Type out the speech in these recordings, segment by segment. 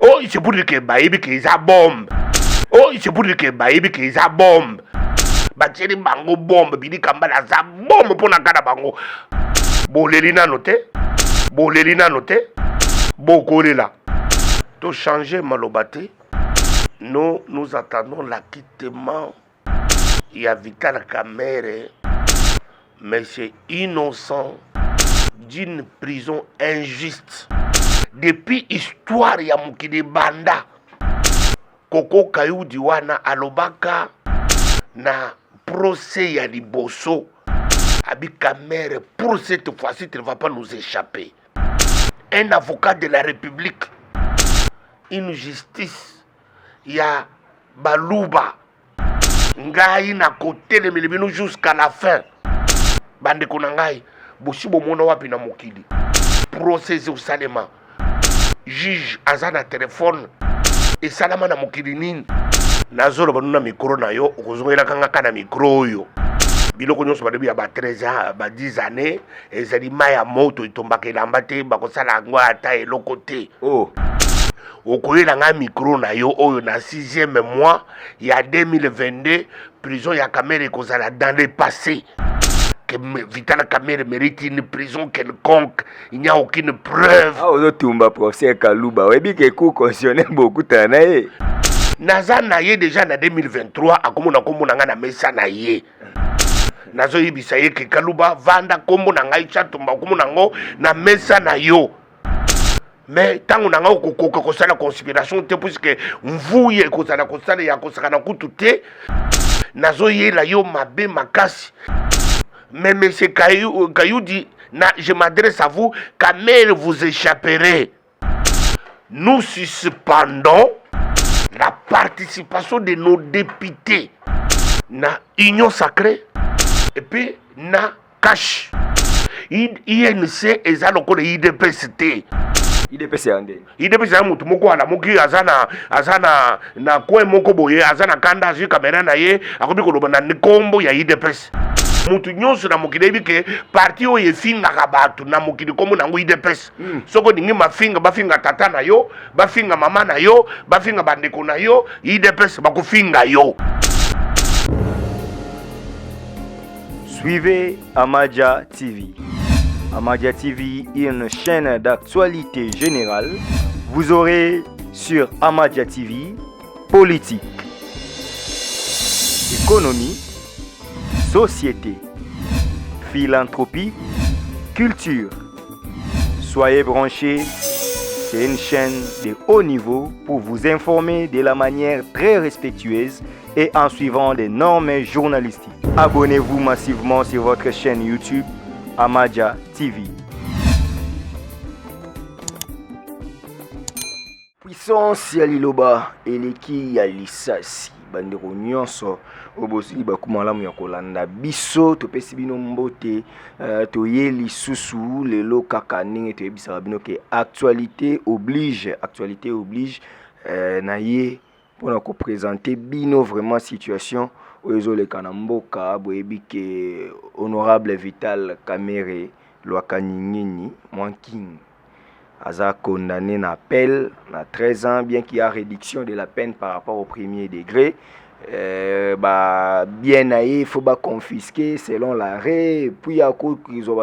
Oh, c'est pour dire que baïbi que ça bombe. Oh, c'est pour dire que baïbi que ça bombe. Batiri bango bombe bidi kambala za bombe pour na kada bango. Bolelina noté. Bolelina noté. Bokolela. To changer malobate. Nous attendons l'acquittement. Il y a Vital Kamerhe. Mais c'est innocent d'une prison injuste. Depuis histoire ya mukide banda. Koko Kayudi wana alobaka na procès ya liboso. Abi Kamerhe, pour cette fois-ci, tu ne vas pas nous échapper. Un avocat de la République. Une justice. Ya Baluba. Ngai na côté de Melibino jusqu'à la fin. Bande konangai. Boshibo mona wapi na mokili. Procès au salema. Juge azana téléphone. Et salama na mokili nini. Nazolo banuna micro na yo. Okozongela kanga kana micro yo. Biloko nyonso badebi ya ba 13 ans, ba 10 années. Ezali maya moto itombaka elamba te. Bakosala yango ata eloko te. Oh. Okoyela nga micro na yo oyo na 6e mois. Il y a 2022. Prison ya Kamerhe kozala dans le passé. Que Vital Kamerhe mérite une prison quelconque. Il n'y a aucune preuve. Ah, on a tombé professeur Kaluba. Oui, bien que coup constitutionnel beaucoup tanaye. Naza na ye déjà na 2023 akomona kombo na nga na mesa na ye. Nazo yebisa ye ke Kaluba vanda kombo na ngai chatumba komona ngo na mesa na yo. Mais tango na nga okokoka kosala conspiration te puisque mvuye kozala kosala ya kosaka na kutu te. Nazo yela yo mabe makasi. Mais M. Kayudi, je m'adresse à vous, Kamerhe vous échapperez. Nous suspendons la participation de nos députés na Union Sacrée et puis na cash. INC eza lokolo IDPST. IDPS ande. IDPS ya mutu moko ala moki azana na kwe moko boye azana kanda azu kamera na ye akobi koloba na nkombo ya IDPS. Mutu nyonso na mokili ebike parti oyo efingaka bato na mokili kombo nango IDPS. Soko ningi mafinga bafinga tata na yo, bafinga mama na yo, bafinga bandeko na yo, IDPS bakofinga yo. Suivez Amadia TV. Amadia TV est une chaîne d'actualité générale. Vous aurez sur Amadia TV politique, économie, société, philanthropie, culture. Soyez branchés, c'est une chaîne de haut niveau pour vous informer de la manière très respectueuse et en suivant des normes journalistiques. Abonnez-vous massivement sur votre chaîne YouTube Amadia TV. Puissance ya liloba eleki ya lisasi bandeko nyonso obosili bakumalamu ya kolanda biso topesi bino mbote toye lisusu lelo kaka ndenge toyebisaka bino ke actualité oblige na ye mpona koprésenter bino vraiment situation oyo ezoleka na mboka boyebi ke honorable Vital Kamerhe Lwakanyingini Mwanking aza condamné na appel na 13 ans bien qu'il y a réduction de la peine par rapport au premier degré. Bien aillé, il faut confisquer selon l'arrêt, puis il y a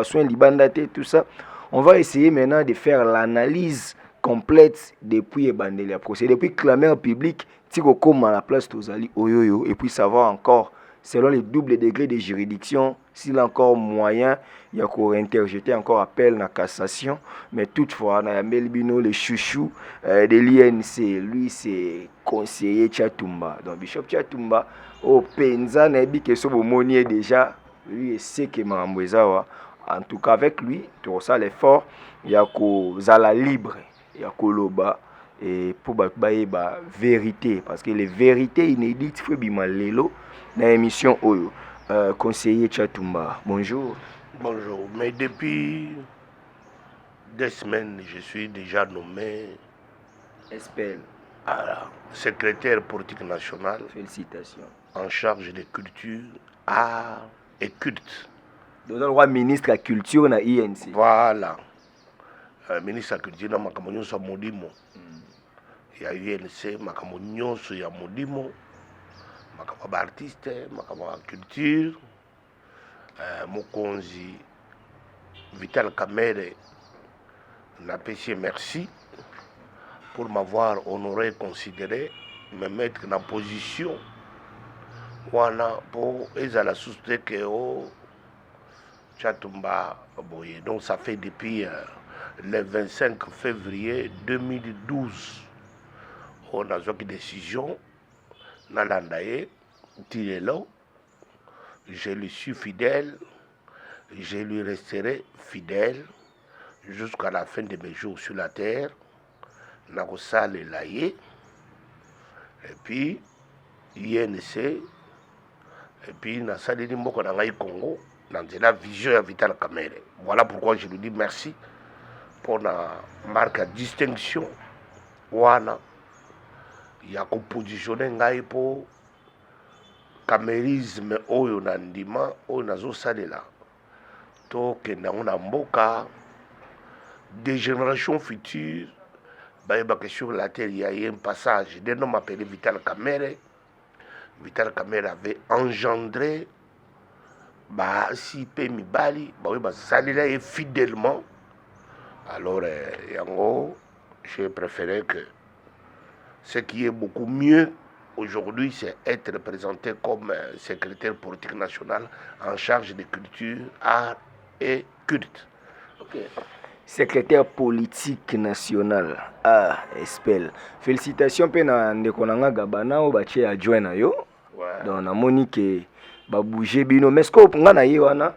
soin libandate, tout ça. On va essayer maintenant de faire l'analyse complète depuis le procès, depuis que la mère publique tire comme à la place Tozali Oyoyo, et puis savoir encore, selon les doubles degrés de juridiction, s'il y a encore moyen, il y a encore interjeter encore appel na cassation, mais toutefois, on a Melbino, le chouchou de l'INC, lui c'est conseiller Tchatumba. Donc Bishop Tchatumba, au Penza, Nabi Kesobo Monier déjà, lui c'est que Mamwezawa. En tout cas, avec lui, tout ça l'effort, il y a Zala libre, il y a Koloba, et pour la vérité, parce que les vérités inédites, il faut bien l'élo, dans l'émission Oyo. Conseiller Tchatumba, bonjour. Bonjour, mais depuis 2 semaines, je suis déjà nommé SPL. Secrétaire politique national. Félicitations. En charge de culture, art et culte. Donc, le roi ministre de la culture na INC. Voilà. Ministre de la culture na Makamonyo Samodimo. ya UNC makambo nyonso ya molimo makambo ba artiste makambo ya culture mokonzi Vital Kamerhe napesi merci pour m'avoir honoré considéré me mettre en position wana pour ezala souste que o Chatumba boye. Donc ça fait depuis le 25 février 2012 on a une décision nalandaye tirelo je lui suis fidèle, je lui resterai fidèle jusqu'à la fin de mes jours sur la terre. Nakosale laye et puis INC et puis nasaleli mboko na ngai Congo dans la vision ya Vital Kamerhe. Voilà pourquoi je lui dis merci pour la marque de distinction wana ya kopositionner ngai po camérisme oyo na ndima oyo nazosalela tokenda ngo na mboka des générations futures bayebaka sur la terre il y a eu un passage d'un homme appelé Vital Kamerhe. Vital Kamerhe avait engendré baasi pe mibali baoyo basalela ye fidèlement. Alors yango j'ai préféré que ce qui est beaucoup mieux aujourd'hui, c'est être présenté comme secrétaire politique national en charge de culture, art et culte. Okay. Secrétaire politique national, SPEL. Félicitations pe na ndeko nanga Gabana o batie adjoint na yo. Ouais. Donc na monique ba bouger bino mais ce ko nga na ye wana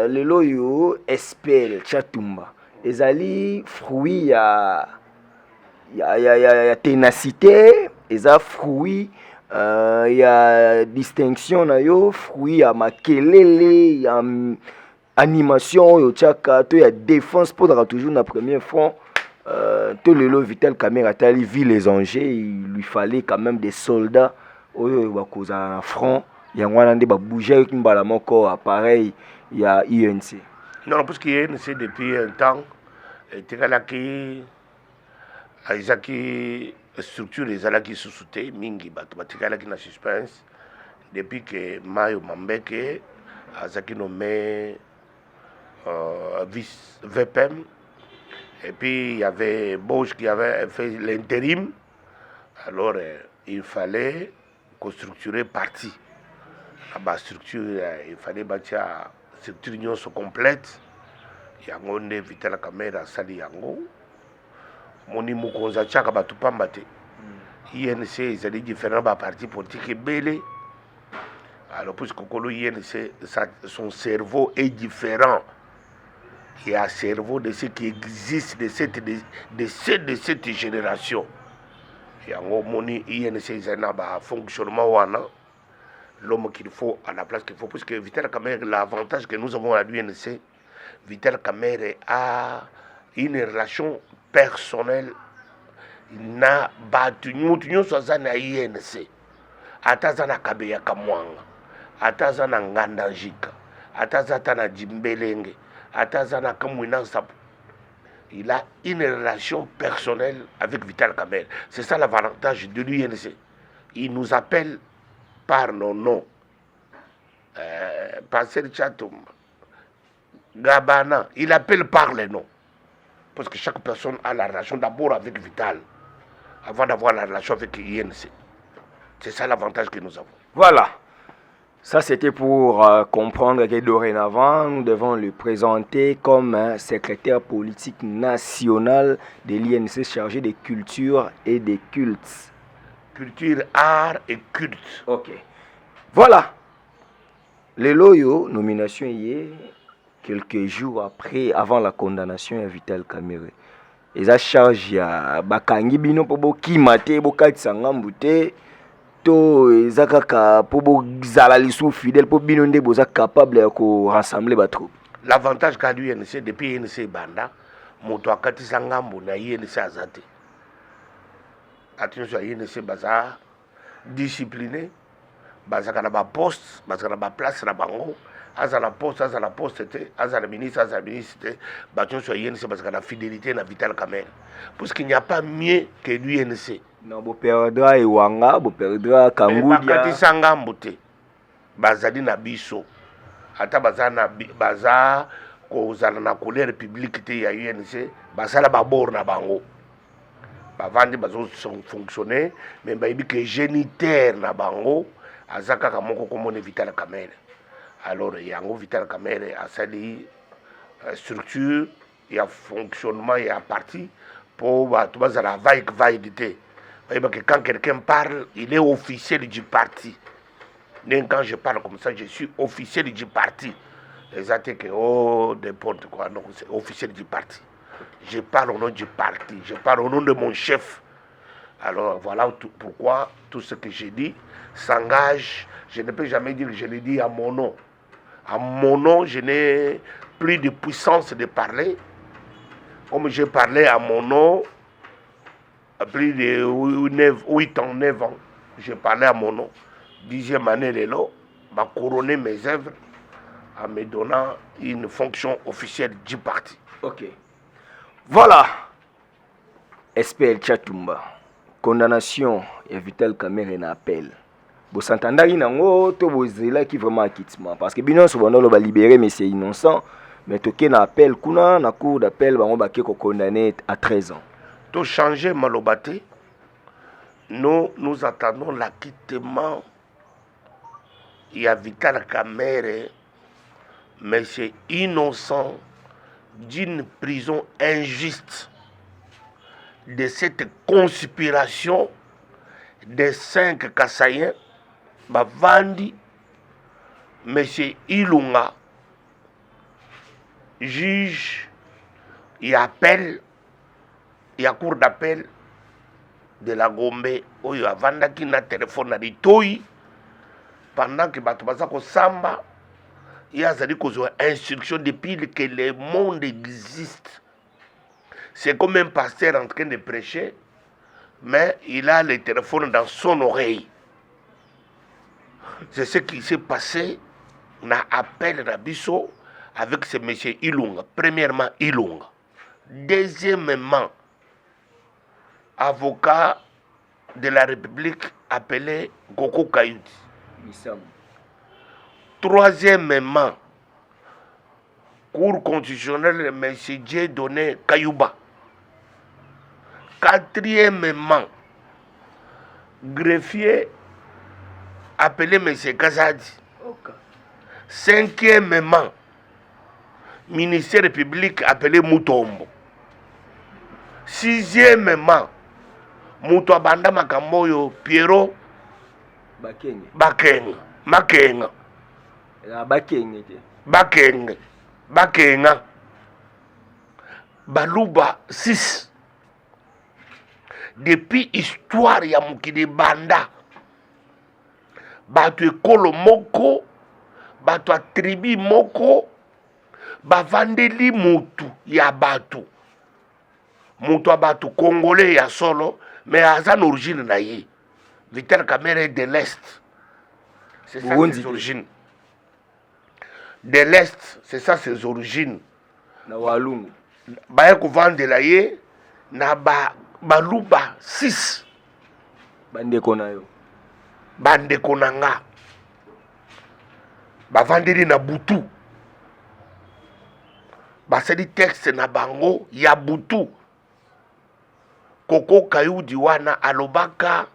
lelo yo SPEL Chatumba. Ezali fruit ya ténacité, eza fruit ya distinction na yo, fruit ya makelele, ya animation yo tchaka, to ya défense pour toujours na premier front. To lelo Vital Kamerhe atali vu les enjeux, il lui fallait quand même des soldats oyo bakoza na front. Yango wana nde ba bouger mbala moko appareil ya INC. Non, parce qu'il INC depuis un temps etekalaki aizaki structure ezalaki susute mingi bato batikalaki na suspense depuis que Mayo Mambeke azaki nommé vice VPM et puis il y avait Bosch qui avait fait l'intérim. Alors il fallait structurer parti la structure il fallait bâtir structure nyonso complète yango nde Vital Kamerhe asali yango moni mokonzi atiaka bato pamba te. INC ezali différent ba parti politique ebele. Alors puisque kokolo INC son cerveau est différent. Il y a un cerveau de ce qui existe de cette génération. Yango moni INC ezali na ba fonctionnement wana l'homme qu'il faut à la place qu'il faut, puisque Vital Kamerhe, l'avantage que nous avons à l'UNC, Vital Kamerhe a une relation personnelle na batu mutu nyonso aza na INC, ata aza na Kabeya Kamwanga, ata aza na Nganda Njika, ata aza na Jimbelenge, ata aza na Kamwina Nsapu. Il a une relation personnelle avec Vital Kamerhe. C'est ça l'avantage de l'UNC. Il nous appelle par nos noms. Passer Chatumba, Gabana, il appelle par les noms. Parce que chaque personne a la relation d'abord avec Vital, avant d'avoir la relation avec INC. C'est ça l'avantage que nous avons. Voilà. Ça, c'était pour comprendre que dorénavant, nous devons le présenter comme un secrétaire politique national de l'INC chargé des cultures et des cultes. Culture, art et culte. Ok. Voilà. Le loyo, nomination hier, quelques jours après, avant la condamnation de Vital Kamerhe. Et ça charge ya bakangi bino po bo kimate bo katisa ngambute to ezakaka po bo zala lisu fidèle po bino nde boza capable ya ko rassembler ba troupe. L'avantage qu'a l'UNC depuis INC banda moto akatisa ngambo na INC azate. Attention à INC baza discipliné, baza kana ba poste, baza kana ba place na bango. Aza la poste, aza la ministre, batons sur INC parce que la fidélité na Vital Kamerhe. Parce qu'il n'y a pas mieux que l'UNC Non, vous perdra Iwanga, vous perdra Kangudia. Bakatisa ngambo te. Bazali na biso. Ata baza kozala na colère publique te ya UNC, basala babor na bango. Bavandi bazo fonctionner, mais bayibi que géniteur na bango azaka kamoko komone Vital Kamerhe. Alors yango Vital Kamerhe asali structure, il y a fonctionnement, il y a parti pour bato bazala vaille. Que quand quelqu'un parle, il est officiel du parti. Même quand je parle comme ça, je suis officiel du parti. Les athées que n'importe quoi, donc c'est officiel du parti. Je parle au nom du parti, je parle au nom de mon chef. Alors voilà pourquoi tout ce que j'ai dit s'engage. Je ne peux jamais dire que je l'ai dit à mon nom. À mon nom, je n'ai plus de puissance de parler. Comme j'ai parlé à mon nom, plus de 8 ans, 9 ans, j'ai parlé à mon nom. 10e année, Lélo m'a couronné mes œuvres en me donnant une fonction officielle du parti. Ok. Voilà. SPL Tchatumba. Condamnation et Vital Kamerhe en appel. Vous s'entendez nango to bozela qui vraiment acquittement parce que bino so bando ba libérer mais c'est innocent mais toké na appel kuna na cour d'appel bango ba ko condamné à 13 ans. Tout changer malobate. Nous attendons l'acquittement. Il y a Vital Kamerhe, mais c'est innocent d'une prison injuste, de cette conspiration des 5 Kassaïens, Bavandi, M. Ilunga, juge, il appelle, il y a cour d'appel de la Gombe, où il y a Vandaki na téléphone à l'Itoyi, pendant que Batobazako Samba, il y a une instruction depuis que le monde existe. C'est comme un pasteur en train de prêcher, mais il a le téléphone dans son oreille. C'est ce qui s'est passé. On a appelé Rabiso avec ce monsieur Ilunga. Premièrement, Ilunga. Deuxièmement, avocat de la République appelé Goko Kayudi. Troisièmement, Cour constitutionnelle, M. Dieudonné Kayouba. Quatrièmement, greffier appelé M. Kazadi. Cinquièmement, ministère public appelé Moutombo. Sixièmement, Moutouabanda Makamboyo Pierrot Bakenga. Bakenga. Baluba 6. Depuis histoire ya mukide banda. Batu ekolo moko, batu tribu moko, bavandeli mutu ya batu. Mutu a batu congolais ya solo, mais à origine na ye. Vital Kamerhe de l'Est. C'est ça ses origines. De l'Est, c'est ça ses origines. Na Walungu. Baye kovande la ye na baluba 6. Bandeko na yo. Bandeko na nga. Bavandeli na butu. Basali texte na bango ya butu. Koko Kayudi wana alobaka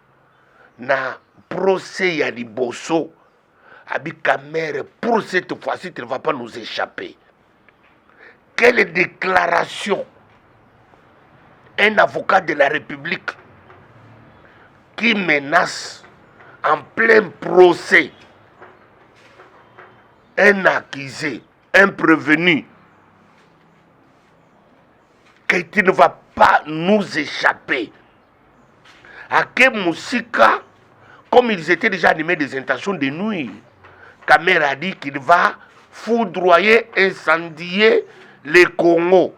na procès ya liboso. Abi Kamerhe, pour cette fois-ci, tu ne vas pas nous échapper. Quelle déclaration un avocat de la République qui menace en plein procès un accusé, un prévenu, que tu ne vas pas nous échapper. Ake Moussika, comme ils étaient déjà animés des intentions de nuire, Kamerhe a dit qu'il va foudroyer, incendier les Congo.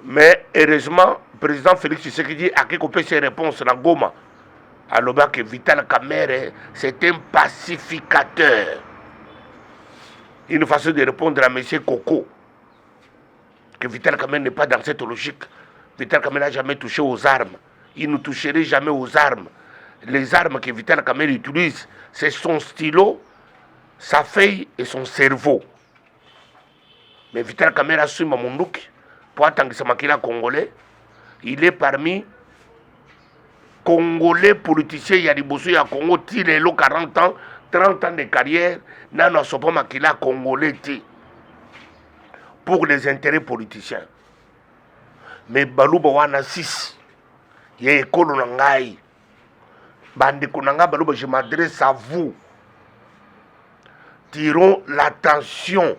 Mais heureusement, le président Félix Tshisekedi a coupé ses réponses dans Goma. Alors que Vital Kamerhe, c'est un pacificateur. Une façon de répondre à M. Koko, que Vital Kamerhe n'est pas dans cette logique. Vital Kamerhe n'a jamais touché aux armes. Il ne toucherait jamais aux armes. Les armes que Vital Kamerhe utilise, c'est son stylo, sa feuille et son cerveau. Mais Vital Kamerhe a su Mamunduki pour attendre que Congolais. Il est parmi Congolais politiciens. Il y a des bossous, il y a Congo, il 40 ans, 30 ans de carrière. N'a pas Makila Congolais pour les intérêts politiciens. Mais Balouba wana 6. Il y a école Nangai. Bande Konanga Balouba, je m'adresse à vous. Tirons l'attention.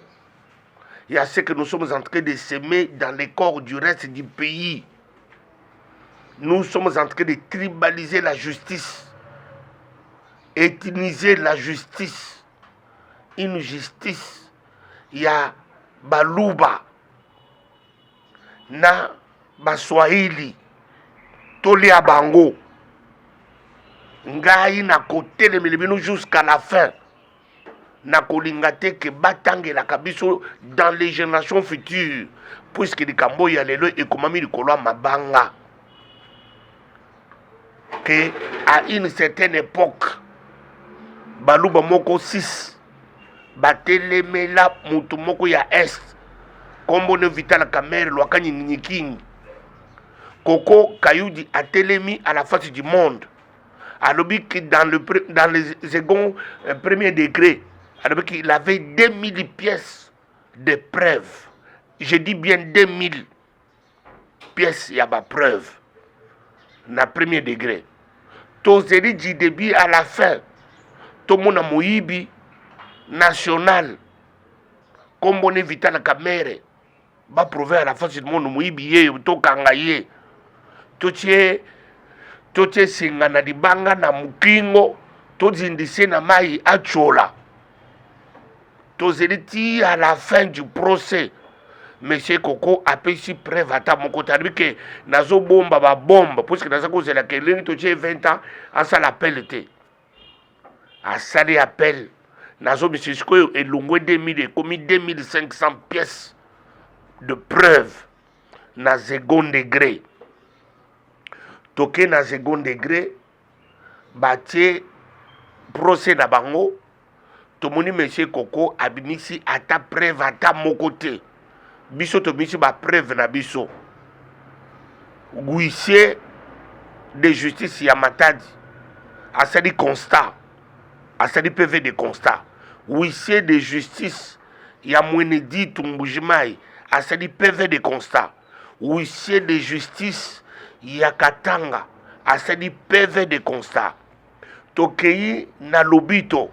Il y a ce que nous sommes en train de semer dans les corps du reste du pays. Nous sommes en train de tribaliser la justice, ethniser la justice. Une justice, il y a Balouba, na Baswahili, Toli Abango, Ngai na côté de Milibino jusqu'à la fin. Na kolingate ke batange la kabiso dans les générations futures, puisque les Camboya lelo et komami likolo mabanga. Que à une certaine époque, Balouba moko 6, batelemela mutu moko ya est, kombo ne Vital Kamerhe lwakani Nyiking, Koko Kayudi a telemi à la face du monde. Alors que dans les seconds premier degré, alors qu'il avait 2000 pièces de preuves. Je dis bien 2000 pièces, il y a ma preuve. Na premier degré. Tozeri du début à la fin. Tout le monde a Moïbi national. Comme on est Vital Kamerhe. Va prouver à la face du monde Moïbi, to Kangaye. Tout est singana di banga na mukingo. Tout zindissé na mai achola. Tozeli à la fin du procès. Monsieur Koko a payé preuve à ta mon côté. Que nazo bomba ba bombe. Parce que nazo cause la kelin to 20 ans. À ça l'appel était. À ça l'appel. Nazo monsieur Skoyo et longwe 2000 commis 2500 pièces de preuve. Na second degré. Toké na second degré. Batie procès na bango. Tomoni monsieur Koko abinisi ata preuve ata mon côté. Biso to bisi ba preuve na biso. Huissier de justice ya Matadi. Asadi constat. Asadi PV de constat. Huissier de justice ya Mwenedi Tumbujimai. Asadi PV de constat. Huissier de justice ya Katanga. Asadi PV de constat. Tokei na Lobito.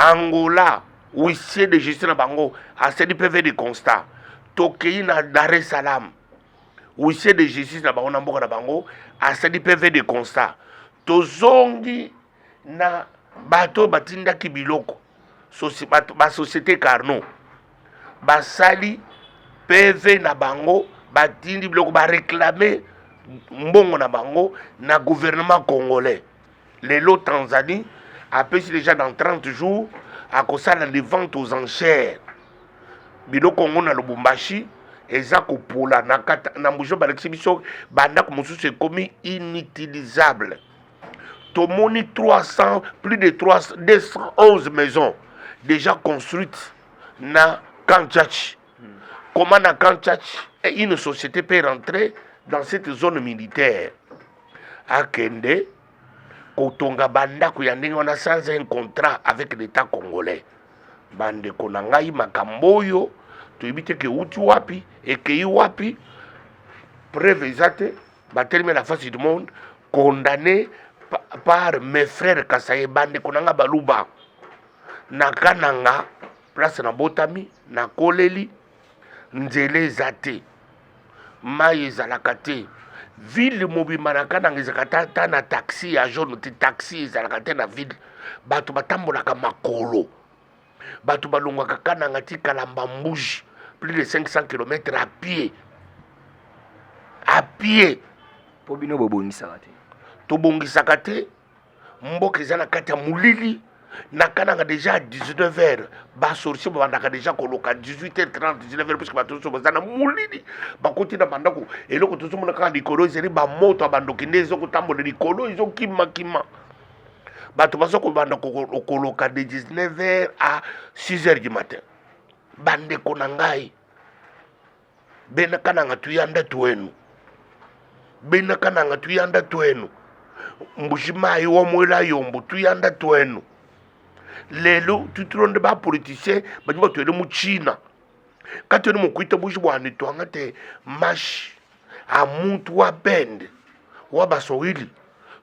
Angola, huissier de justice na bango, a cedi PV de constat. Tokei na Dar es Salaam, huissier de justice na bango na mboka na bango, a cedi PV de constat. Tozongi na bato batinda kibiloko, ba société Carnot, basali PV na bango, batindi biloko ba réclamer mbongo na bango na gouvernement congolais. Lelo Tanzanie a payé déjà dans 30 jours à cause de la vente aux enchères. Bilo Congo na Lubumbashi, eza ko pola na mbujo ba l'exhibition banda ko musu c'est commis inutilisable. Tomoni 300 plus de 211 maisons déjà construites na Kanchach. Comment na Kanchach une société peut rentrer dans cette zone militaire? À Kende Kotonga banda kuyandenge wana sans un contrat avec l'État congolais. Bande konangai makamboyo tuibite ke uti wapi et ke wapi preuve exacte batelme la face du monde condamné par mes frères Kasaye bande konanga baluba na kananga place na botami na koleli nzele zate mai ezalaka te. Ville mobima na kana ngizakata na taxi ya jaune ti taxi ezalaka na ville bato batambolaka makolo bato balongwaka kana ngati kalamba mbuji plus de 500 km à pied po bino bobongisaka te tobongisaka te mboka eza na kati ya molili nakananga déjà à 19h basorci babandaka déjà koloka 18h30 19h puisque bato nyonso baza na molili bakoti na bandako eloko tozomona kaka likolo ezali bamoto ya bandoki nde ezokotambola likolo ezokimakima bato baza kobanda koloka de 19h à 6h du matin bandeko na ngai benakananga tuyanda twenu benakananga tuyanda twenu mbushimai womwela yombo tuyanda twenu lelo tutulonde bapoliticien badi batwele mu china katwele mukuita bushi bwani twanga te mashi a muntu wa bende wa basowili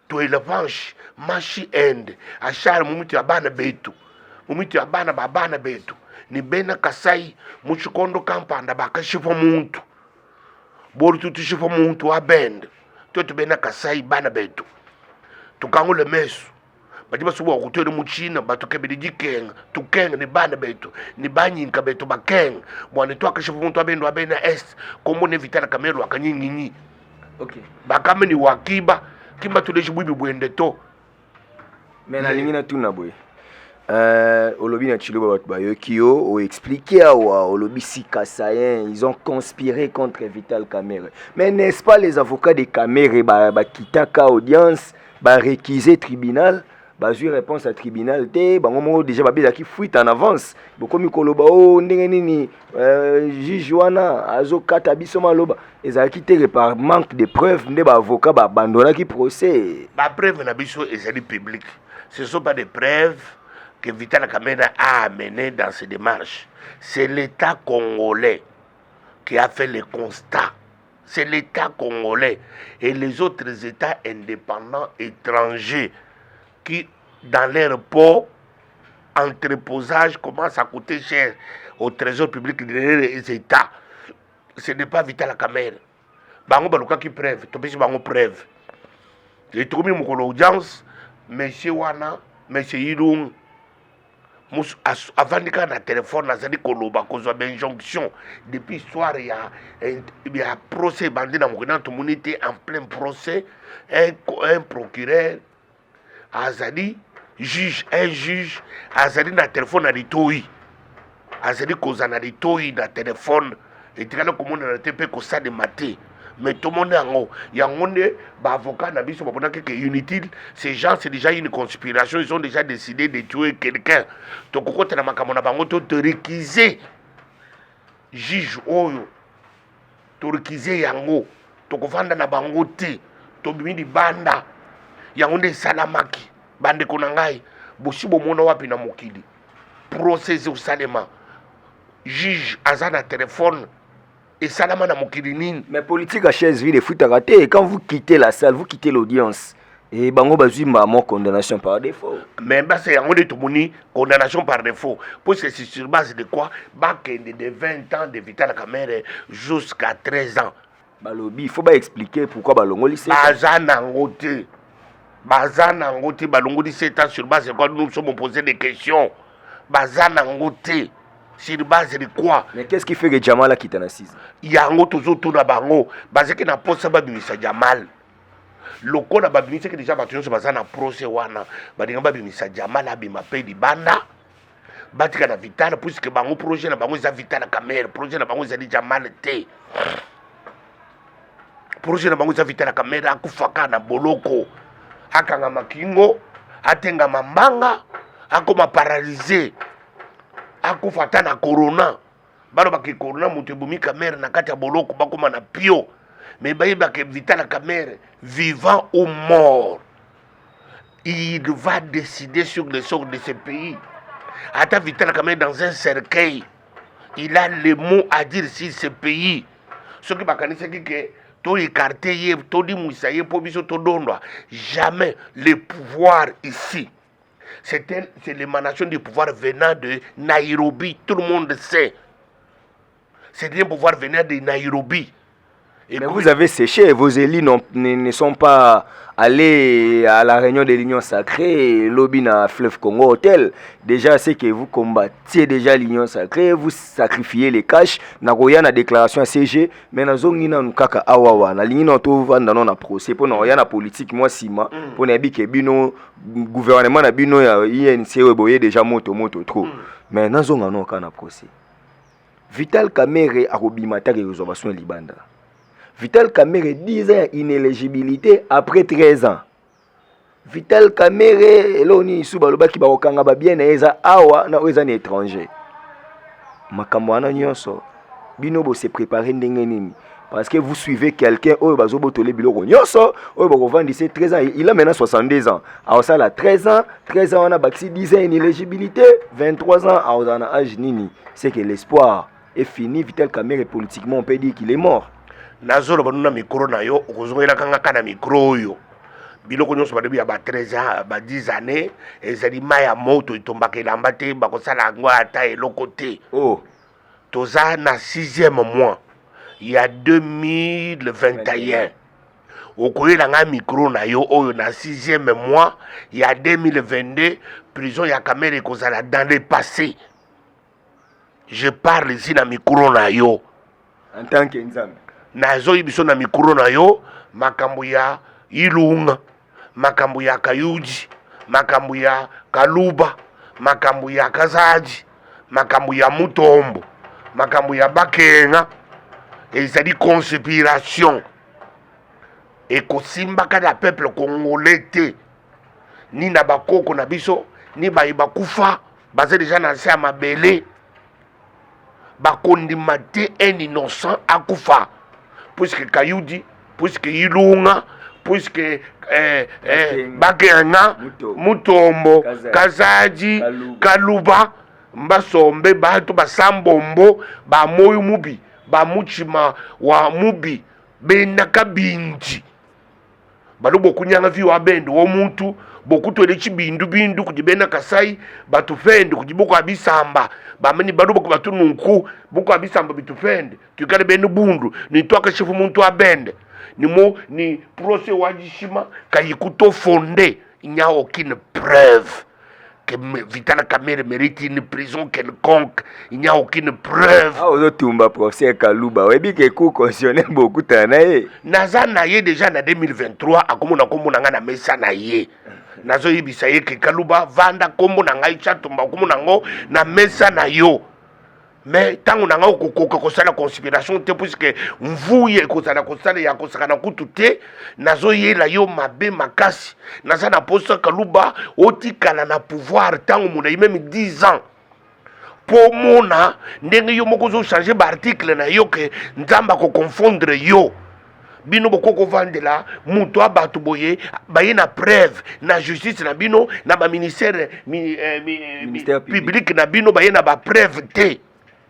twele vanshi mashi ende ashara mumiti ya bana betu mumiti ya bana babana betu ni bena kasai muchikondo kampanda bakashifa muntu bori tutushifa muntu wa bende twetu bena kasai bana betu tukango le mesu badi basubu wakutwele mu china batukebeli dikenga tukenga ni bana betu ni banyinka betu bakenga bwani twakashifa muntu wa bende wa bena est kombo ne vitala kamelo akanyinginyi okay bakame ni wakiba kimba tuleji bwibi bwende to mais nalingi natuna boye olobi na chiloba bato bayoki yo oexplike awa olobi sikasayen ils ont conspiré contre Vital Kamerhe, mais n'est-ce pas les avocats de Kamerhe bakitaka audience baréquise tribunal bazwi réponse à tribunal te bango moko déjà babelaki fuite en avance bokomi koloba o ndenge nini juge wana azokata biso maloba ezalaki te par manque de preuves nde baavocat babandonaki procès bapreuve na biso ezali public. Ce ne sont pas des preuves que Vital Kamerhe a amenées dans ces démarches. C'est l'État congolais qui a fait le constat. C'est l'État congolais et les autres États indépendants étrangers qui, dans leur pot, entreposage commence à coûter cher au trésor public des États. Ce n'est pas Vital Kamerhe. Bango baluka qui preuve, topesi bango preuve. Et tout le monde audience, monsieur wana, monsieur Ilung, avant de na téléphone nazali koloba kozwa injonction depuis soir il y a procès bandi na mokina communauté en plein procès un procureur azali juge un juge azali na téléphone na litoi azali koza na litoi na téléphone etikala komona na te pe kosalema te mais tout le monde yango nde baavocat na biso baponaki que inutile ces gens c'est déjà une conspiration ils ont déjà décidé de tuer quelqu'un tokokotela makambo na bango to réquiser juge oyo to réquiser yango tokovanda na bango te tobimi libanda yango nde esalamaki bandeko na ngai bosi bomona wapi na mokili procès osalema juge aza na téléphone et salama na mokili nini. Mais politique à chaise vide foot à rater et quand vous quittez la salle vous quittez l'audience et bango bazui mamo condamnation par défaut. Mais bah c'est yango de tomoni condamnation par défaut parce que c'est sur base de quoi bakende de 20 ans de Vital Kamerhe jusqu'à 13 ans. Balobi il faut pas expliquer pourquoi balongoli c'est bazana ngote balongoli 7 ans sur base de quoi nous sommes posés des questions bazana ngote. Sur base de quoi? Mais qu'est-ce qui fait que Jamal a quitté la 6? Yango toujours tout na bango. Parce que na poste ba bimisa Jamal. Loko na ba bimisa que déjà batu so bazana procès wana. Ba dinga ba bimisa Jamal abima pe di banda. Batika na Vital puisque bango projet na bango za Vital Kamerhe, projet na bango za di Jamal te. Projet na bango za Vital Kamerhe akufaka na boloko. Akanga makingo, atenga mambanga, akoma paralysé. Akufata na corona balo baki corona mutu ebumi Kamerhe na kati ya boloko bakoma na pio mais bayeba ke Vital Kamerhe vivant ou mort il va décider sur le sort de ce pays. Ata Vital Kamerhe dans un cercueil il a le mot à dire sur ce pays ce qui bakanisaki ke to écarté ye to di musaye po biso to dondwa jamais le pouvoir ici. C'est l'émanation du pouvoir venant de Nairobi. Tout le monde sait. C'est un pouvoir venant de Nairobi. Mais vous avez séché, vos élus ne sont pas allés à la réunion de l'Union sacrée, lobby na Fleuve Congo Hotel. Déjà, c'est que vous combattiez déjà l'Union sacrée, vous sacrifiez les cash. Nagoya na déclaration CG, mais na zongi na nukaka awawa. Na ligne na to vanda na procès pour na na politique moi sima pour na bi ke bino gouvernement na bino ya INC boye déjà moto trop. Mais na zonga no kana procès. Vital Kamerhe a robimata réservation libanda. Vital Kamerhe 10 ans inéligibilité après 13 ans. Vital Kamerhe eloni subaloba ki bakanga ba bien eza awa na eza na étranger. Makambo wana nyonso bino bo se préparer ndenge nini parce que vous suivez quelqu'un oyo bazobotole biloko nyonso oyo bako vendre 13 ans, il a maintenant 62 ans. Alors ça la 13 ans on a baxi 10 ans inéligibilité, 23 ans alors on a âge nini, c'est que l'espoir est fini. Vital Kamerhe politiquement on peut dire qu'il est mort. Nazolo banuna micro na yo okozongela kanga kana micro yo biloko nyonso badebi ya ba 13 ans ba 10 années ezali maya moto itombaka elamba te bakosala yango ata eloko te. Oh toza na 6e mois ya 2021 okoyela nga micro na yo oyo na 6e mois ya 2022 prison ya Kamerhe ekozala dans le passé. Je parle ici na micro na yo en tant que nzambe nazoyi biso na mikuro na yo makambo ya Ilunga, makambo ya Kayudi, makambo ya Kaluba, makambo ya Kazaji, makambo ya Mutombo, makambo ya Bakenga ezali conspiration ekosimbaka na peuple congolais te ni na bakoko na biso ni bayeba kufa baza deja na nse ya mabele bakondima te un innocent akufa puisque Kayudi, puisque Ilunga, puisque Bakenga, Mutombo, Kazaji, Kaluba, Mbasombe, Bato, Basambombo, Bamoyu Mubi, Bamuchima wa Mubi, Benaka Binji. Balo boku nyanga vi wa bendo wo muntu boku to lechi bindu kujibena Kasai batufende kujiboko abisamba bamani balo boku batununku boku abisamba bitufende tukale benu bundu ni toka chefu muntu abende ni procès wajishima kayikuto fondé. Il n'y a aucune preuve que Vital Kamerhe mérite une prison quelconque. Il n'y a aucune preuve. Ah, on tombe procès Kaluba. Oui, bien que coup constitutionnel beaucoup tanaye. Naza naye déjà en 2023 akomona kombo nanga na mesa naye. Nazo yibisa ye ke Kaluba vanda kombo nanga ichatumba komona ngo na mesa na yo. Mais tant on a la conspiration puisque vous y êtes ya kosakana kutute nazo ye la yo mabe makasi naza na posa Kaluba otikala na pouvoir tant on a même 10 ans pour mona ndenge yo moko zo changer ba article na yo ke nzamba ko confondre yo bino boko vandela muto abatu boye baye na preuve na justice na bino na ba ministère public na bino baye na ba preuve te.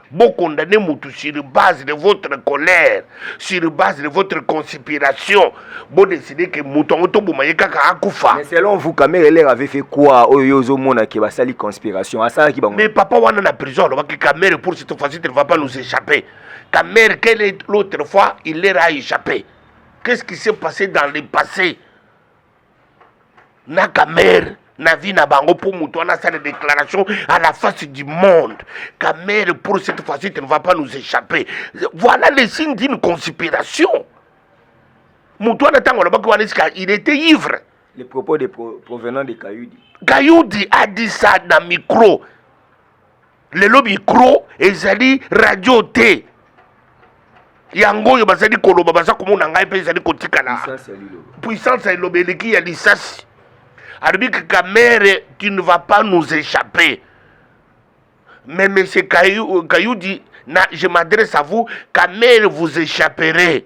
Vous condamnez Moutou sur base de votre colère, sur base de votre conspiration. Vous décidez que Mouton Otobumayeka Akufa. Mais selon vous, Kamerhe avait fait quoi? Oyozo Mona qui va salir conspiration. Mais papa, on est en prison. Kamerhe, pour cette fois-ci, il ne va pas nous échapper. Kamerhe, quelle est l'autre fois, il leur a échappé? Qu'est-ce qui s'est passé dans le passé? Na Kamerhe. Navi na bango pour mouton a sa déclaration à la face du monde. Kamerhe pour cette fois-ci tu ne vas pas nous échapper. Voilà les signes d'une conspiration. Mouton il était ivre. Les propos provenant de Kayudi. Kayudi a dit ça dans le micro. Le micro ezali radio T. Yango yo bazali koloba baza komona ngai pe ezali kotikala. Puissance ya lobeleki ya lisasi. Alors que Kamerhe, tu ne vas pas nous échapper. Mais M. Kayou dit, je m'adresse à vous, Kamerhe vous échapperez.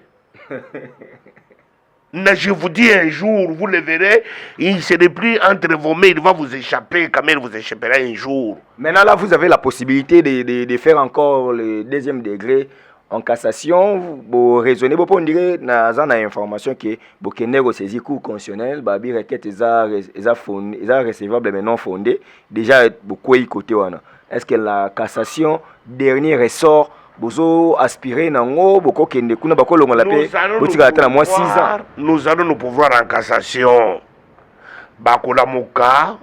Je vous dis un jour, vous le verrez, il ne serait plus entre vos mains, il va vous échapper, Kamerhe vous échappera un jour. Maintenant là, vous avez la possibilité de faire encore le deuxième degré en cassation. Vous raisonnez, vous dirait dans une information que vous avez saisi cours constitutionnel, babi requête est recevable mais non fondée. Déjà beaucoup côté wana. Est-ce que la cassation dernier ressort bozo aspirer nango boko kende kuna bakolongo la paix botika ata na moi 6 ans. Nous allons nous pouvoir en cassation. Bakola moka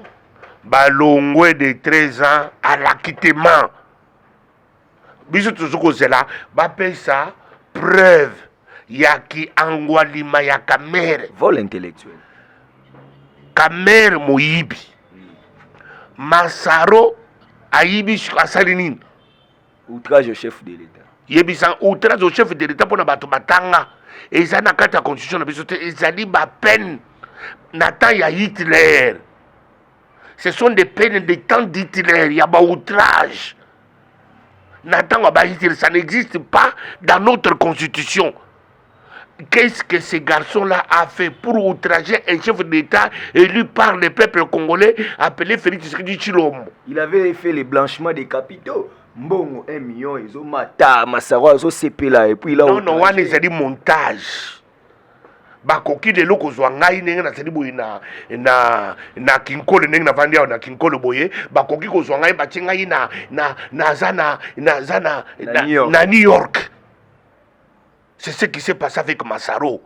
balongwe de 13 ans à l'acquittement. Biso tozoko zela ba pesa preuve ya ki angwalima ya kamere. Vol intellectuel. Kamere moyibi. Masaro ayibi asali nini? Outrage au chef de l'État. Yebisan outrage au chef de l'État pour na bato batanga. Eza na kata constitution na biso te ezali ba peine na temps ya Hitler. Ce sont des peines de temps d'Hitler, ya ba outrage. Na temps ba Hitler, ça n'existe pas dans notre constitution. Qu'est-ce que ce garçon-là a fait pour outrager un chef d'État élu par le peuple congolais appelé Félix Tshisekedi Tshilombo? Il avait fait le blanchiment des capitaux. Mbongo 1 million, ils ont mata, Massaro, ils ont sepela, et puis là... Non, non, on est dit montage. Bakoki de loko zwa ngai nenga na sedi boye na kinkole nenga na vandia na kinkole boye bakoki ko zwa ngai batie ngai na New York. C'est ce qui s'est passé avec Massaro.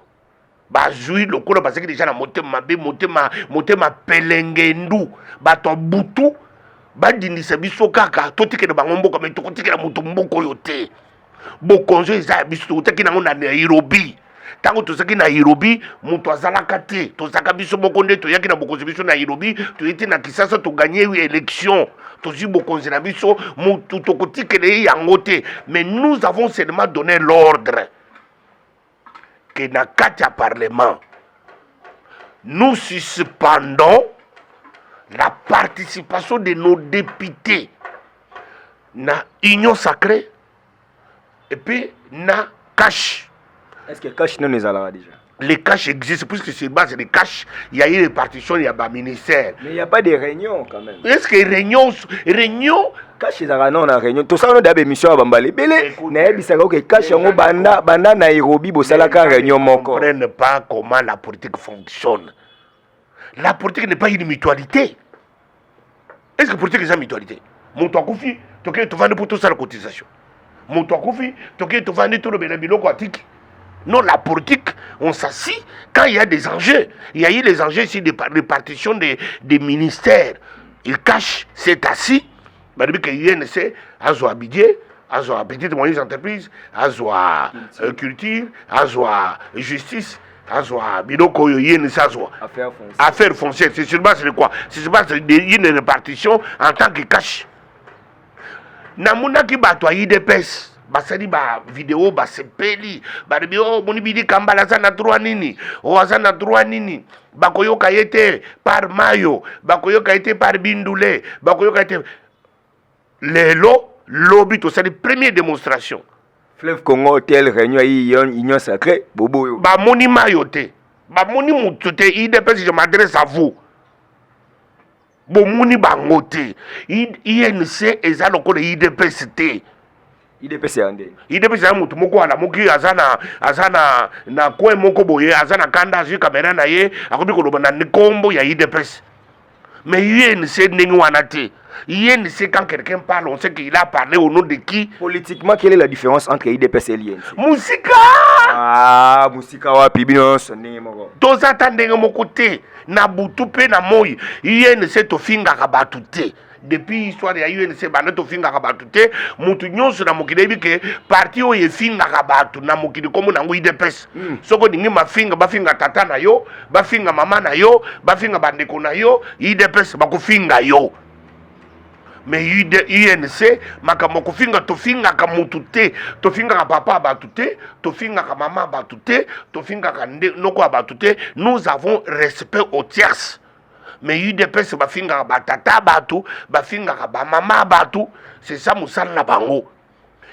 Bazui lokolo basaki déjà na motema mabe motema pelengendu bato butu badindisa biso kaka totikela bango mboka mais tokotikela mutu mboko yo te. Bokonzo eza biso totaki nango na Nairobi. Tango tozaki na Nairobi mutu azalaka te tozaka biso moko nde toyaki na bokonzi biso na Nairobi toyeti na Kisasa to gagner une élection tozwi bokonzi na biso mutu tokotikela yango te. Mais nous avons seulement donné l'ordre que na kati ya parlement nous suspendons la participation de nos députés na union sacrée et puis na cash. Est-ce que cash non les a déjà? Les cash existent puisque sur base des cash il y a eu répartition, il y a un ministère. Mais il n'y a pas de réunion quand même. Est-ce que réunion cash ezaka non na réunion to ça no da émission ya bambale belé na ebisaka que cash yango banda Nairobi bosalaka réunion moko. Ne comprennent pas comment la politique fonctionne. La politique n'est pas une mutualité. Est-ce que la politique est une mutualité? Mon toi koufi to ke to vendre pour tout ça la cotisation. Mon toi koufi to ke to vendre tout le biloko atiki. Non, la politique, on s'assit quand il y a des enjeux. Il y a eu les enjeux ici de répartition des ministères. Ils cachent, c'est assis. Depuis que l'INC a joué budget, a joué petite moyenne entreprise, a joué culture, a joué justice, a joué biloko INC, a joué affaires foncières. C'est sur base de quoi? C'est sur base d'une répartition en tant que cash. Namuna ki batwa IDPS. Basali ba vidéo ba sepeli ba rebio moni bidi kambala za na droit nini o za na droit nini bakoyoka yete par mayo bakoyoka yete par bindule bakoyoka yete lelo lobby to c'est la première démonstration Fleuve Congo tel réunion union sacrée bobo ba moni mayo te ba moni mutote IDPS je m'adresse à vous bo moni bango te INC ezalo ko le IDPS te IDPS ande IDPS ya mutu moko ala moki azana na kwe moko boye azana kanda ji kamera na ye akobi koloba na nikombo ya IDPS. Mais INC ndenge wana te. INC quand quelqu'un parle on sait qu'il a parlé au nom de qui? Politiquement quelle est la différence entre IDPS et l'INC? Musika. Ah musika wapi bino ndenge moko. Toza ndenge moko te na butu pe na moyi INC to finga ka batu te. Depuis l'histoire ya UNC bana to finga ka batu te mutu nyonso na mokili bike parti o ye finga ka batu na mokili komo na ngo IDPS. Soko dingi mafinga bafinga tata na yo bafinga mama na yo bafinga bandeko na yo IDPS bakofinga yo. Mais UNC makambo kofinga to finga ka mutu te to finga ka papa batu te to finga ka mama batu te to finga ka noko batu te. Nous avons respect aux tierces. Mais UDPS bafinga batata batu bafinga ba mama batu c'est ça musala na bango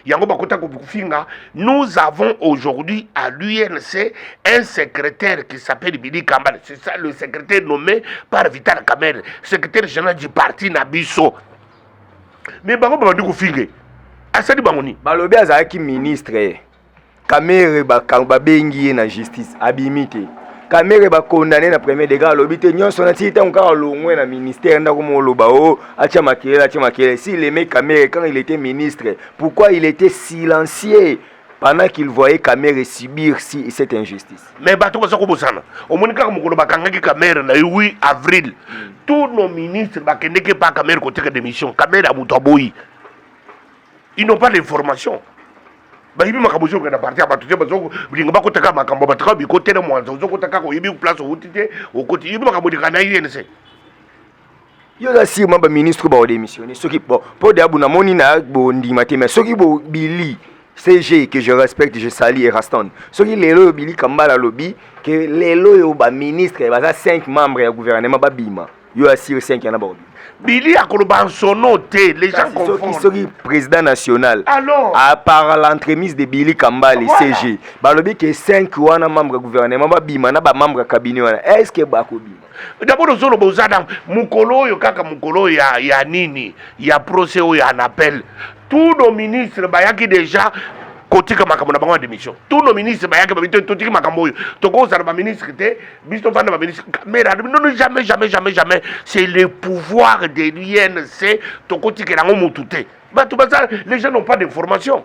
yango bakota ko finga. Nous avons aujourd'hui à l'UNC un secrétaire qui s'appelle Bidi Kambale, c'est ça le secrétaire nommé par Vital Kamerhe, secrétaire général du parti Nabiso. Mais bango bandi ko finga asadi bangoni balobi azaki ministre Kamerhe ba bengi na justice abimité Kamere ba condamné na premier degré lobi te nyonso na ti tant ka longwe na ministère ndako mo loba o acha makele s'il aimait Kamere quand il était ministre pourquoi il était silencieux pendant qu'il voyait Kamere subir cette injustice. Mais bato baza ko bosana o monika ko mokolo bakangaki Kamere na 8 avril tous nos ministres bakendeke pa Kamere côté de démission Kamere a mutoboyi ils n'ont pas l'information. Bayibi makabozo ko na parti abatuje bazoko bilinga bakotaka makambo bataka bikote na mwanzo uzokotaka ko yibi place utite okoti yibi makambo dikana INC. Yo la si mamba ministre ba démissionner soki bon pour de abuna moni na bo ndima te mais soki bo Billy CG que je respecte je salue et Raston soki lelo Billy Kambala lobby que lelo yo ba ministre ba 5 membres ya gouvernement ba bima yo assure 5 yana ba Billy a koloba son noté les gens confondent. Soki président national alors à part l'entremise de Billy Kambala voilà. CG ba lobby que 5 wana membres gouvernement ba bima na ba membre cabinet wana est-ce que ba ko bima d'abord zolo bozana mukolo yo kaka mukolo ya nini ya procès o ya appel tous nos ministres bayaki déjà côté comme makambo na bango démission tous nos ministres bayaki ba bito totiki makambo yo toko za ba ministre te biso fanda ba ministre mais non jamais c'est le pouvoir de l'INC toko tikela ngo mutute bato baza les gens n'ont pas d'information.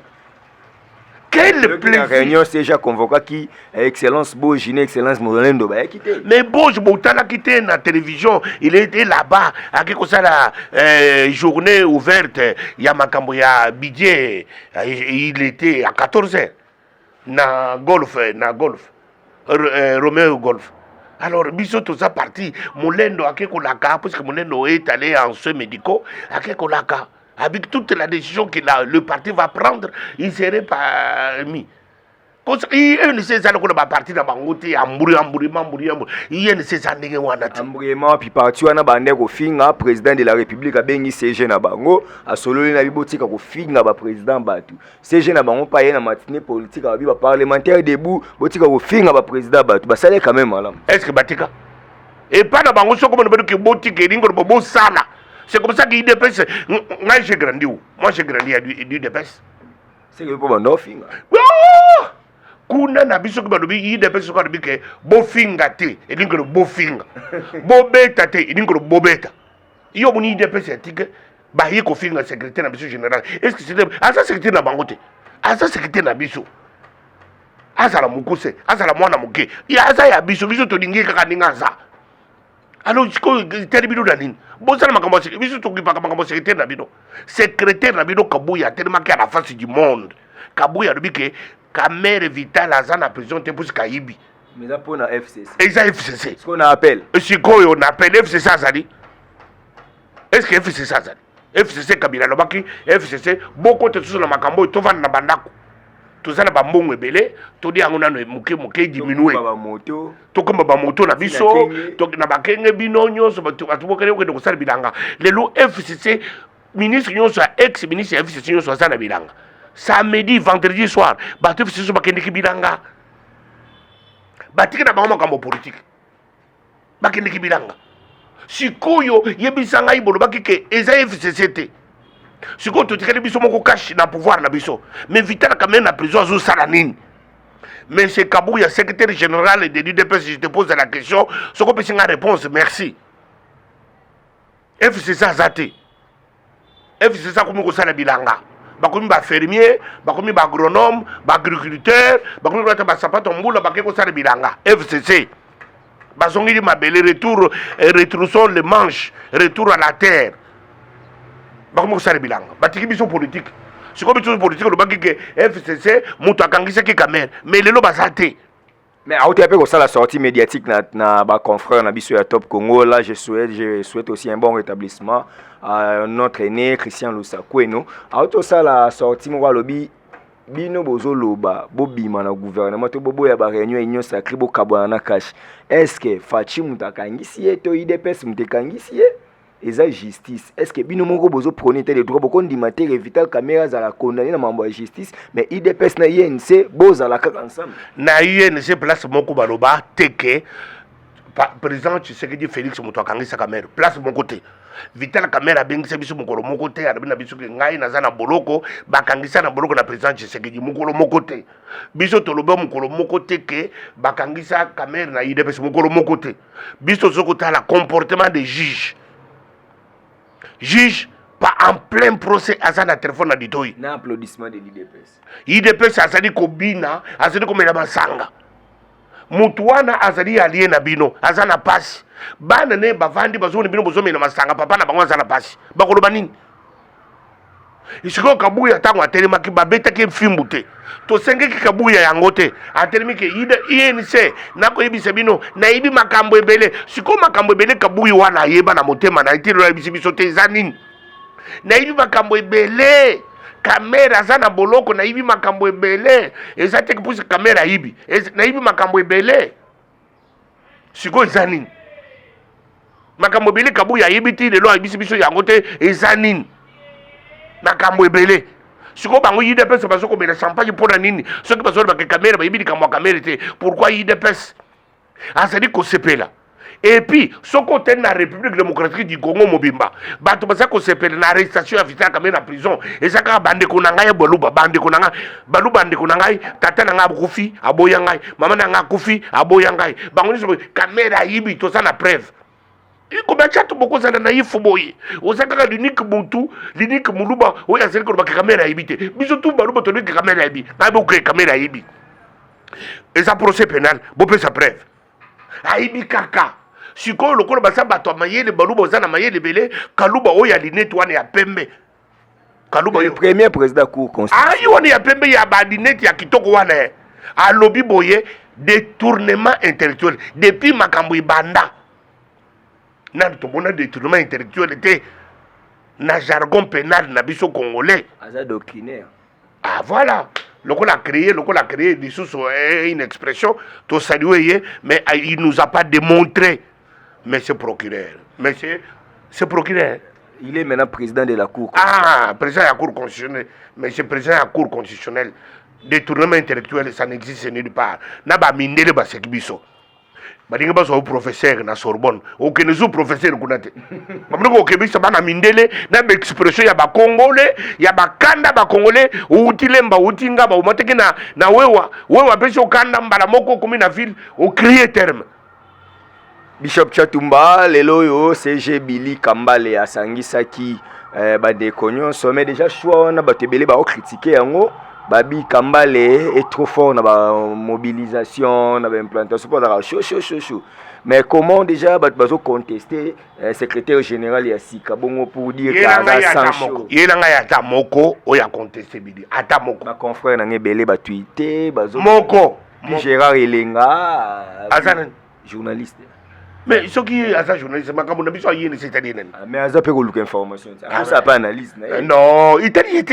Quel plaisir. La réunion c'est déjà convoqué qui excellence Bojine excellence Molendo ba quitté. Mais Boj Boutala quitté na télévision, il était là-bas à quelque ça la journée ouverte, il y a makambo ya budget, il était à 14h na golf Romeo Golf. Alors biso tout ça parti Molendo a quelque laka parce que Molendo est allé en soins médicaux à quelque laka. Avec toute la décision que le parti va prendre, il serait parmi. Il ne sait pas que le parti va partir il ne sait pas que puis parti wana bande ko finga président de la République a bengi CG na bango a sololi na bibotika ko finga ba président batu CG na bango pa na matinée politique ba parlementaire debout botika ko finga ba président batu ba sale quand même malam. Est-ce que batika et pas na bango soko mo que botika ringo bo sala. C'est comme ça qu'il dépêche. Moi, j'ai grandi où? Moi, j'ai grandi à du dépêche. C'est que pour mon finga. Oh! Kuna na biso ko balobi il dépêche ko balobi ke bo finga te, et dingo bo finga. Bo beta te, et dingo bo beta. Yo boni dépêche tike ba yi ko finga secrétaire na biso général. Est-ce que c'est asa secrétaire na bangote? Asa secrétaire na biso. Asa la mukuse, asa la mwana muke. Ya asa ya biso to dingi kaka ninga za. Alors termino danine bosala makambo biso tokipa makambo secrétaire na bino secrétaire na bino Kabuya tellement qu'à la face du monde Kabuya lobi ke Kamere Vital aza na prison te pour Kayibi mais là pour na FCC exact FCC ce qu'on appelle c'est quoi on appelle FCC azali est-ce que FCC azali FCC Kabila lobaki FCC beaucoup te sur na makambo to vanda na bandako tozana ba mbongo ebele todi yango nano muke diminuer tokamba ba moto na biso na bakenge bino nyonso batubokele ko sala bilanga lelo FCC ministre nyonso ex ministre FCC nyonso sala bilanga samedi vendredi soir batu FCC bakende ki bilanga batiki na bango makambo politique bakende ki bilanga sikoyo yebisanga ibolo bakike eza FCC te. Si vous avez des cash dans le pouvoir, mais Vital quand même la prison à Salanine. Mais c'est Kabouya, secrétaire général de l'UDPS, je te pose la question. Ce qu'on peut une réponse, merci. FCC Zate. FCC comme on a bilanga. Bakomi ba fermier, bakomi ba agronome, ba agriculteur, bakomi ba sapatomboula, bakeko sa bilanga. FCC. Bazongi ma belle retour, retroussons les manches, retour à la terre. Bakomi ko sala bilanga batiki biso politique siko biso politique lo baki ke FCC mutu akangisa ki Kamere mais lelo bazate mais a ote ko sala sortie médiatique na ba confrère na biso ya Top Congo là je souhaite aussi un bon rétablissement à notre aîné Christian Lusakweno a ote sala sortie mo lobi bino bozo loba bobima na gouvernement to bobo ya ba réunion union sacrée bo kabwana na cash est-ce que Fachi mutu akangisi to IDPS mutu akangisi et ça justice est-ce que bino moko bozo prôner les droits beaucoup d'immater Vital Kamere za la condamné na mambo ya justice mais IDPS na INC boza la kaka ensemble na INC place moko baloba teke président Tshisekedi Félix moto akangisa caméra place mon côté Vital caméra bengisa biso mokolo moko te arabina biso ke ngai naza na boloko bakangisa na boloko na président Tshisekedi mokolo moko te biso toloba mokolo moko te ke bakangisa caméra na UDPS mokolo moko te biso zokota la comportement des juge pas en plein procès aza na téléphone na ditoi na applaudissement de l'UDPS UDPS azali kobina azali komela masanga mutu wana azali alie na bino aza na pasi bana ne bavandi bazoni bino bozomela masanga papa na bango aza na pasi bakoloba nini isiko kabuya tango atelemaki babetaki mfimbu te tosengeki kabuya yango te atelemiki INC nakoyebisa bino nayebi makambo ebele siko makambo ebele kabuya wana ayeba na motema na etilo yebisi biso te eza nini nayebi makambo ebele kamera aza na boloko nayibi makambo ebele eza te pusi kamera ayibi nayibi makambo ebele siko eza nini makambo ebele kabuya ayebi ti lelo ayebisi biso yango te eza nini makambo ebele siko bango UDPS bazokomela champagne mpona nini soki bazolobaka kamera bayebi likambo ya kamera te pourquoi UDPS azali kosepela et puis soko te na République démocratique du Congo mobimba bato baza kosepela na arrestation ya Vital Kamerhe na prison eza kaka bandeko na ngai ya baluba bandeko na ngai baluba bandeko na ngai tata na ngai akufi aboya ngai mama na ngai akufi aboya ngai bango nyonso Kamerhe ayibi toza na preuve combien de gens beaucoup ça na yifu boye osaka l'unique mutu l'unique muluba oya zeli ko ba Kamerhe ayibi te biso tu baluba to ni Kamerhe ayibi na bo ko Kamerhe ayibi eza procès pénal bo pe sa preuve ayibi kaka sikoyo lokola basa bato amayele baluba oza na mayele bele kaluba oyo alinete wana ya pembe kaluba le premier président cour constitutionnelle ayi wana ya pembe ya balinete ya kitoko wana alobi boye détournement intellectuel depuis makambo ibanda na tomona détournement intellectuel te na jargon pénal na biso congolais aza doctrinaire ah voilà lokola créé une expression to saluer mais il nous a pas démontré monsieur procureur monsieur procureur il est maintenant président de la cour président de la cour constitutionnelle monsieur président de la cour constitutionnelle détournement intellectuel ça n'existe nulle part na ba mindele ba sekibiso balinga baso professeur na Sorbonne okene zo professeur kuna te bamnoko okebisa bana mindele na ba expression ya ba congolais ya ba kanda ba congolais utilemba utinga ba umateke na wewa peso kanda mbala moko kumi na ville au crier terme Bishop Chatumba lelo yo CG Billy Kambale asangisaki bandeko nyonso mais déjà choix na batebele ba critiquer yango Babi Kambale est trop fort dans la mobilisation, dans l'implantation, chaud. Mais comment déjà bazo contester secrétaire général Yassika Bongo pour dire qu'il a sans chaud. Il a ya tamoko o ya contester bidi atamoko. Ma confrère na ngebele ba tweeter bazo moko Gérard Elenga journaliste. Mais ce qui est un journaliste, makambo na biso yene c'est-à-dire mais aza pe ko look information. Ça pas analyse na. Non, il t'a dit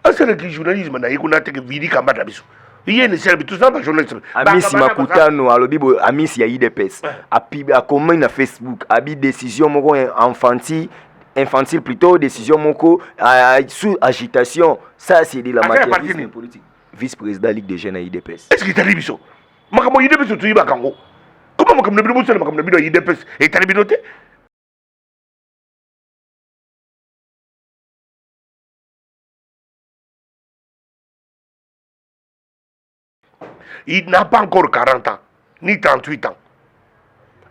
asala ki journalisme na yekuna teke vidi kambata biso yene serbi tout ça ba journalisme Amisi Makutano alobi bo Amisi ya IDPS a comment na Facebook abi décision moko infantile plutôt décision moko sous agitation ça c'est de la matière politique vice-président Ligue des jeunes à IDPS est-ce que tali biso makambo IDPS to yiba kango comment makambo na biso makambo na biso IDPS et tali binote il n'a pas encore 40 ans, ni 38 ans.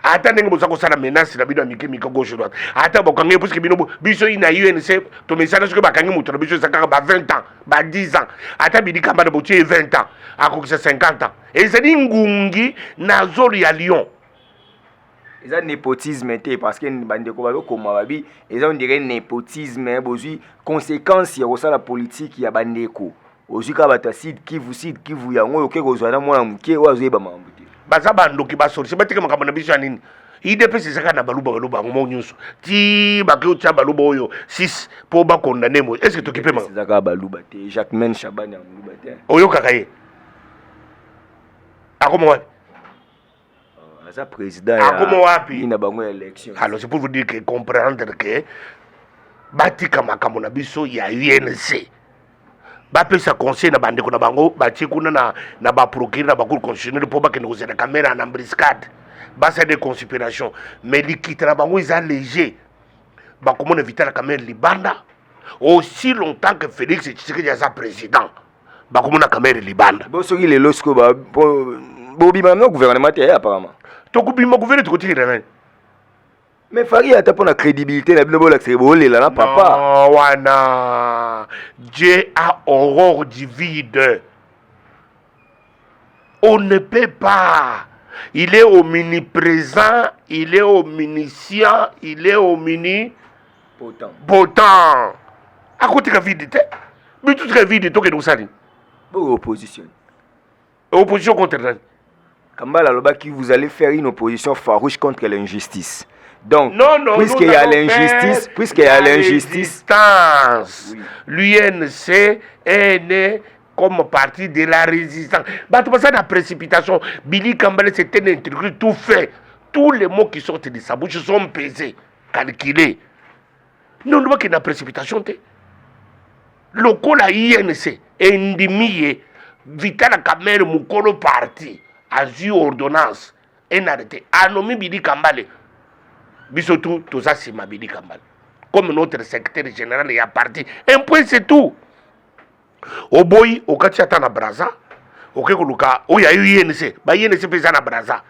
Attendez que vous avez menace la bino mike gauche droite. Attends parce que bino biso ina UNC to message que bakangi muto biso sakaka ba 20 ans, ba 10 ans. Attends bidi kamba de botie 20 ans, akokisa 50 ans. Et c'est ngungi na zoli ya Lyon. Ils ont népotisme parce que bandeko bazo koma babi, ils ont dirait népotisme bozui conséquence ya la politique ya bandeko. Ozika batasid kivu yango yoke kozwana mwana muke wazoyeba mambuti baza bandoki basorisi bateke makambo na biso ya nini IDPS ezaka na baluba yango nyonso ti bakotya baluba oyo 6 po bakondane mo est-ce que tokipe ma ezaka baluba te Jacquemaine Chabani ya baluba te oyokaka ye akoma wapi aza président akoma wapi ina bango élection alors c'est pour vous dire que comprendre que batika makambo na biso ya UNC bapesa conseil na bandeko na bango batie kuna na ba procureur na ba cour constitutionnelle po bakende kozela caméra na embuscade basa de conspiration mais likitela bango eza léger bakomona Vital Kamerhe libanda aussi longtemps que Félix Tshisekedi aza président bakomona Kamerhe libanda bosoki lelo siko bobima na gouvernement te apparemment tokobima gouvernement tokotikela nani mais fari ata mpona crédibilité na bino bolakisaka bolela na papa wana Dieu a horreur du vide. On ne peut pas. Il est omniprésent, il est omniscient, il est omnipotent. À côté de la vide, mais tout est vide, tout est nous sali. Opposition. Opposition contre elle. Kambala Lobaki, vous allez faire une opposition farouche contre l'injustice. Donc, non, puisqu'il y a l'injustice, oui. L'UNC est né comme partie de la résistance. Bah, tu vois la précipitation. Billy Campbell, c'était un truc tout fait. Tous les mots qui sortent de sa bouche sont pesés, calculés. Non, non, qu'il y a une précipitation. Le col à INC, Ndimiye, Vital Kamerhe, Mukolo parti, a eu ordonnance, et arrêté. A nommé Billy Campbell. Bisotou, tout ça, c'est ma Billy Campbell. Comme notre secrétaire général est à parti. Un point, c'est tout. Au boy, au Katia na Braza, au Kekoluka, où il y a eu INC, bah INC pesa na Braza.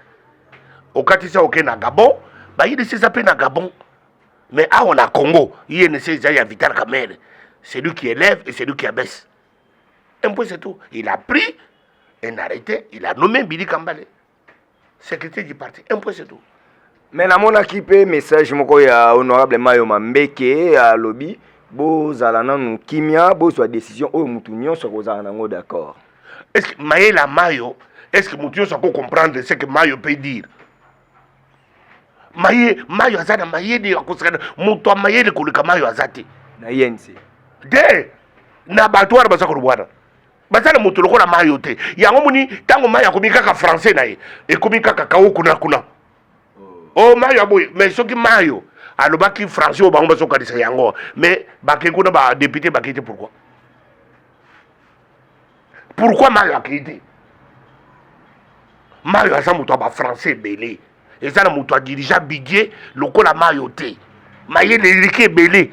Au Katia, au na Gabon, bah INC s'appelle na Gabon. Mais ah, on a Congo, INC, il y a Vital Kamerhe. C'est lui qui élève et c'est lui qui abaisse. Un point, c'est tout. Il a pris, un arrêté, il a nommé Billy Campbell, secrétaire du parti. Un point, c'est tout. Mais na mon équipe message moko ya honorable Mayo Mambeke à lobby bozala nanu kimia bozwa décision oyo mutu nyonso kozala nango d'accord. Est-ce que Mayo est-ce que mutu nyonso ko comprendre ce que Mayo peut dire? Mayo azana mayede akosana mutu mayede koleka Mayo azati na INC. De na batwara basako rubwana. Basana mutu lokola Mayo te. Yango muni tango Mayo akomika ka français na ye ekomika ka kawo kuna. Oh Mayo boy, mais ce qui Mayo, alors qui français au bango soka disa yango, mais baké kuna ba député bakité pourquoi? Pourquoi Mayo a quitté? Mayo a muto ba français belé. Et ça na muto dirigeant bidje lokola Mayo te. Maye lirike belé.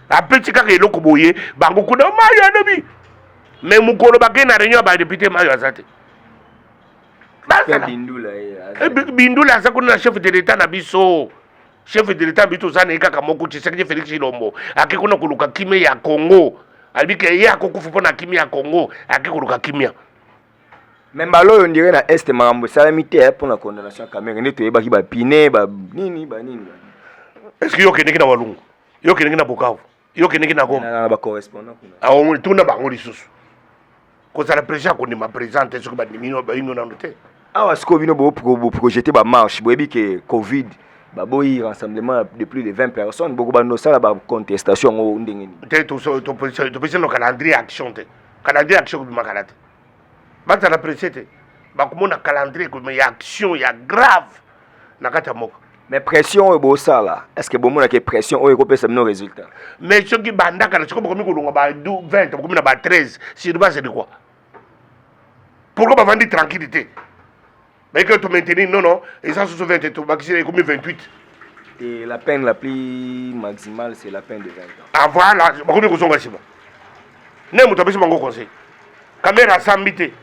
Après tika ke loko boye, bango kuna Mayo anobi. Mais mukolo baké na réunion ba député Mayo azate. Bindula ça qu'on a chef de l'état na biso chef de l'état bito ça n'est kaka moko Tshisekedi Félix Tshilombo akikona kuluka kimia ya Congo albike ya kokufu pona kimia ya Congo akikuluka kimia même balo on dirait na est mambo salamité pour la condamnation Kamerhe ne toyeba ki ba pine ba nini est-ce que yo keneki na walungu yo keneki na Bukavu yo keneki na Goma na ba correspondant kuna on tuna bango lisusu ko ça la président ko ni ma présenter ce que ba nimino ba ino na noté. Ah, est-ce que vous projetez ma marche? Vous voyez que Covid, il rassemblement de plus de 20 personnes. Beaucoup de ça, la contestation. Tu peux le calendrier action. Calendrier action, tu m'as dit. Tu as apprécié. Tu as calendrier, il y a action, il y a grave. Mais pression est beau ça là. Est-ce que vous avez une pression ou est-ce que vous avez résultat? Mais ceux qui bandent, c'est comme 20, comme 13. C'est de quoi? Pourquoi vous vendez tranquillité? Mais que tu maintenir, non, et ça se souvient, tu vas comme 28. Et la peine la plus maximale, c'est la peine de 20 ans. Ah voilà, je vais vous dire. Ne vous tapez sur mon conseil. Caméra sambité.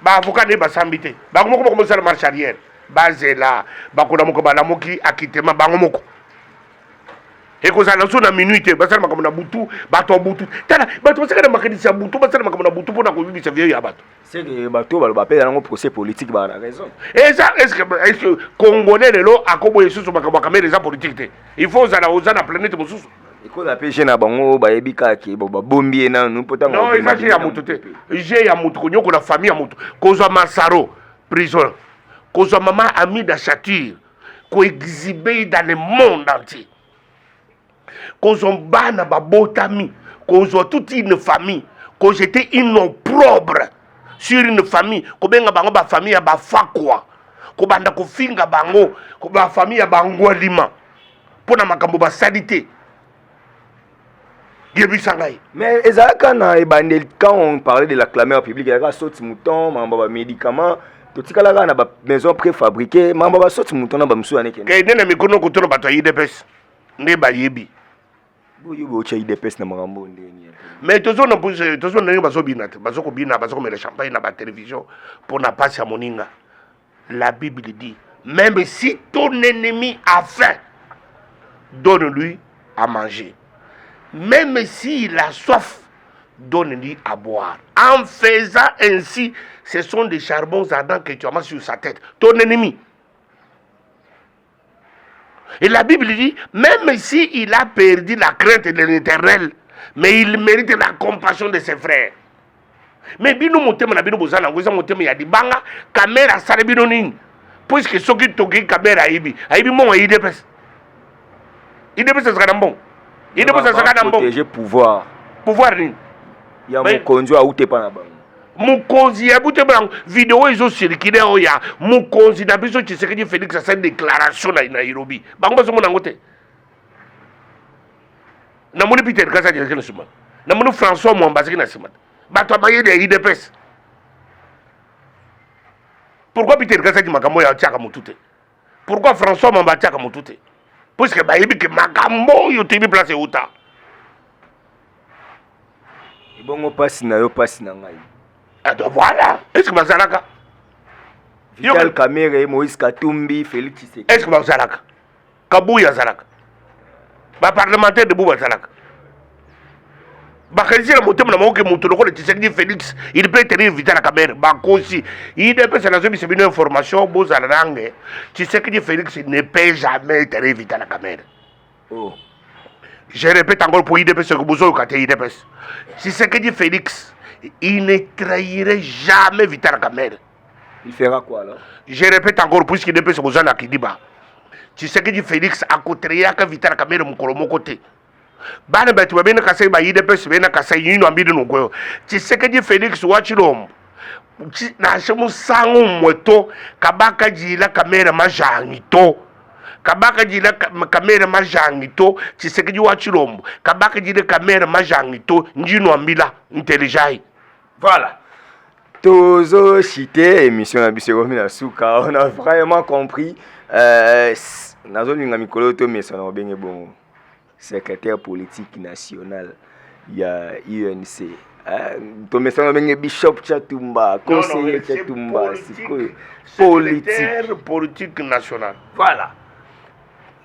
Avocat n'est pas sambité. Comment commencer la marche arrière? Basé là, Bakoudamoko Balamoki, acquittement, Bangomoko. Et que ça l'a sonné à minuit, Basal Makamana Boutou, Bato Boutou. Tala, Bato, c'est que Makadi Saboutou, Basal Makamana Boutou pour la Covid, c'est vieux Yabato. C'est que Bato va le dans un procès politique, bah, la raison. Et ça, est-ce que Congolais, les lots, à Kobo et Soussou, Makamé, les politiques, il faut ça la planète, Moussou. Et quand la PG n'a pas Baébika qui est bombier, nous peut-être. Non, il faut à Moutou. J'ai à Moutou, qu'on a famille à Moutou, Kozo Massaro, prison, Kozo Maman ami d'Achatir, qu'on exhibé dans le monde entier. Qu'on bana babotami, qu'on toute une famille, qu'on j'étais une opprobre sur une famille, qu'on benga bango ba famille ya ba fakwa, qu'on banda ko finga bango, qu'on ba famille ya bango lima, pour na makambo ba salité. Mais quand on parlait de la clameur publique, il y a des médicaments, totikalaka na ba maison préfabriquée mamba ba soti muto na ba msu aneke ke nene mikono ko tona bato IDPS ne ba yebi boyo bo cha IDPS na makambo ndeni mais tozo na ndenge bazobina te bazokobina bazokomela champagne na ba télévision pour na passe ya moninga. La Bible dit même si ton ennemi a faim, donne-lui à manger. Même s'il a soif, donne-lui à boire. En faisant ainsi, ce sont des charbons ardents que tu amasses sur sa tête. Ton ennemi. Et la Bible dit, même s'il a perdu la crainte de l'Éternel, mais il mérite la compassion de ses frères. Mais bino motema na bino bozana ngoza motema ya dibanga kamera sale bino nini puisque soki toki kamera aibi mo IDPS ça bon IDPS ça bon protéger pouvoir nini ya mukonzi a ute pa na bango mukonzi ya bute bango vidéo izo circuler oya mukonzi na biso Tshisekedi Félix a cette déclaration na Nairobi bango bazo mona ngote na moni Peter Kasa direct na sima na moni François Mwambazaki na sima. Bato abaye de IDPS. Pourquoi Peter Kasa dit makambo ya tiaka mutute? Pourquoi François Mamba tiaka mutute? Puisque bayebi ke makambo yo tebi place uta. Bongo pasi na yo pasi na ngai. Ah donc voilà, est-ce que bazalaka? Vital Kamerhe, Moïse Katumbi, Félix Tshisekedi. Est-ce que bazalaka? Kabuya zalaka. Ba parlementaire de Bouba zalaka. Bakasi la motema na moke mutu lokole Tshisekedi Félix il peut tenir Vital Kamerhe bakosi il dépend ça nazo bisebino information bozala nange Tshisekedi Félix ne peut jamais tenir Vital Kamerhe. Oh, je répète encore pour IDPS que bozo kate IDPS Tshisekedi Félix il ne trahirait jamais Vital Kamerhe. il fera quoi alors? Je répète encore puisque IDPS bozana kidiba Tshisekedi Félix akotreyaka Vital Kamerhe mukolo moko te. Bana batu babena kasai ba IDPS bena kasai yino ambidi nungwe Tshisekedi Félix wachilombo na shemu sangu mweto kabaka jila kamera majangito kabaka jila kamera majangito Tshisekedi wachilombo kabaka jila kamera majangito njino ambila intelligent. Voilà. Tozo chité émission na biso na suka on a vraiment compris nazo linga mikolo to mesa na benge bon secrétaire politique national il y a UNC to mesa na Bishop Chatumba conseiller Chatumba politique national. Voilà,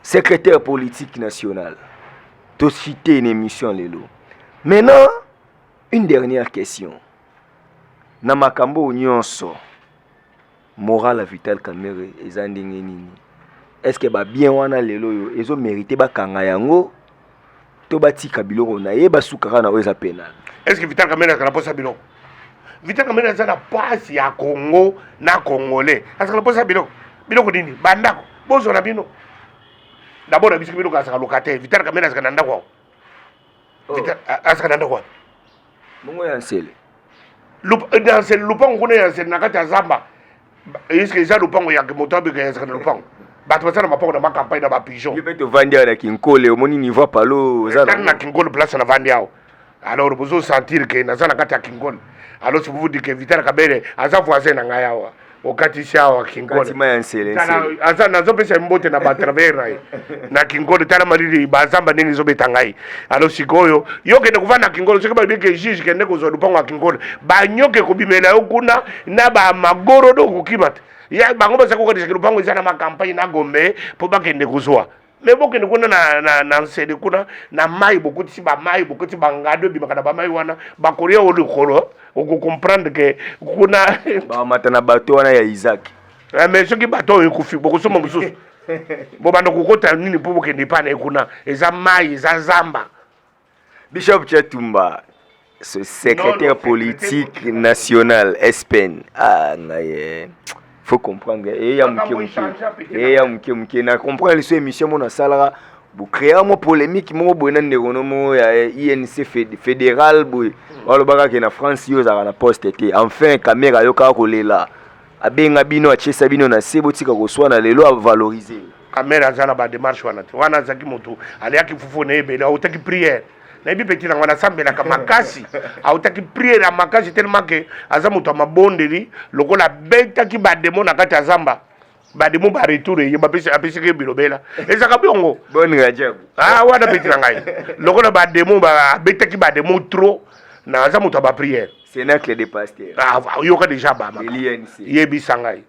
secrétaire politique national to citer une émission lelo. Maintenant une dernière question na makambo nyonso moral à Vital Kamerhe ezandenge nini? Est-ce que ba bien wana lelo yo ezo mériter ba kanga yango to batika biloko na ye basukaka na oza penal? Est-ce que Vital Kamerhe kana posa biloko? Vital Kamerhe azana passe ya Congo na Congolais. Est-ce que kana posa biloko nini? Bandako bozo na bino. D'abord na biso biloko asaka locataire. Vital Kamerhe azana ndako. Vital azana ndako. Mongo ya nsele. Dans ce lupango kuna ya nsele nakati ya zamba. Est-ce que ça lupango ya kemotabe ka ya sakana lupango? Bato basana mapango na ma campagne na ba pigeon. Je peux te vendre na Kinkole, omoni niveau palo ozana. Na Kinkole place na vendre yao. Alors vous sentir que na zana kati ya Kinkole. Alors si vous dites que Vital Kamerhe aza voisin na ngaya wa. Okati shawa Kinkole. Kati ma nsele. Aza nazo pesa mbote na ba travers na Kinkole tala malili bazamba nini zo betangai. Alors sikoyo yoke ne kuvana Kinkole sike ba bike juge kende ko zo lupango ya Kinkole. Ba nyoke kubimela yokuna na ba magoro do kukimata. Ya bango basa ko kadisha lupango izana ma campagne na Gombe po bakende kuzwa. Mais boke ne kuna na nsede kuna na mai bokuti ba mai bokuti bangado bimaka na ba mai wana ba koria o likolo oko comprendre que kuna ba matana bato wana ya Isaac. Mais soki bato ekufi bokusoma mususu. Bo bando kokota nini po boke ne pana kuna eza mai eza zamba. Bishop Chatumba, ce secrétaire politique national SPN. Ah naye. Faut comprendre et ya muke na comprendre les émissions mon salara bu créer mo polémique mo boina ndekono mo ya INC fédéral boy walo baka ke na France yo za na poste été enfin caméra yo ka kolela abenga bino achesa bino na sebo tika ko swana lelo a valoriser caméra za na ba démarche wana zaki moto ali yaki fufu na ebele au taki prière nayebi peti nango nasambelaka makasi autaki priere ya makasi tellement ke aza moto ya mabondeli lokola abetaki bademo na kati ya zamba bademo baretour eye apesiki bilobela ezaka biongo wana peti na ngai lokola bademo abetaki bademo trop na aza moto ya bapriere Cénacle des pasteurs. Yoka déjà bama. Yebisa ngai.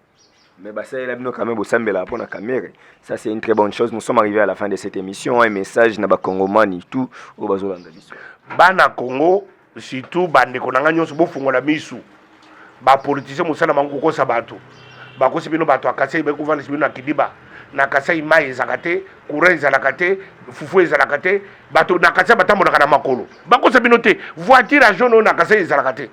Mais ça il a bien quand même bosambela pour la caméra. Ça c'est une très bonne chose. Nous sommes arrivés à la fin de cette émission. Un message na ba Congomani tout au bazolanda biso. Bana Congo surtout bande konanga nyonso bo fungola misu. Ba politicien musana mangu ko sabato. Ba ko sibino bato akase be kuvana sibino na kidiba. Na kasai mai ezakate, courant ezalakate, fufu ezalakate, bato na kasai batambola kana makolo. Ba ko sibino te voiture jaune na kasai ezalakate.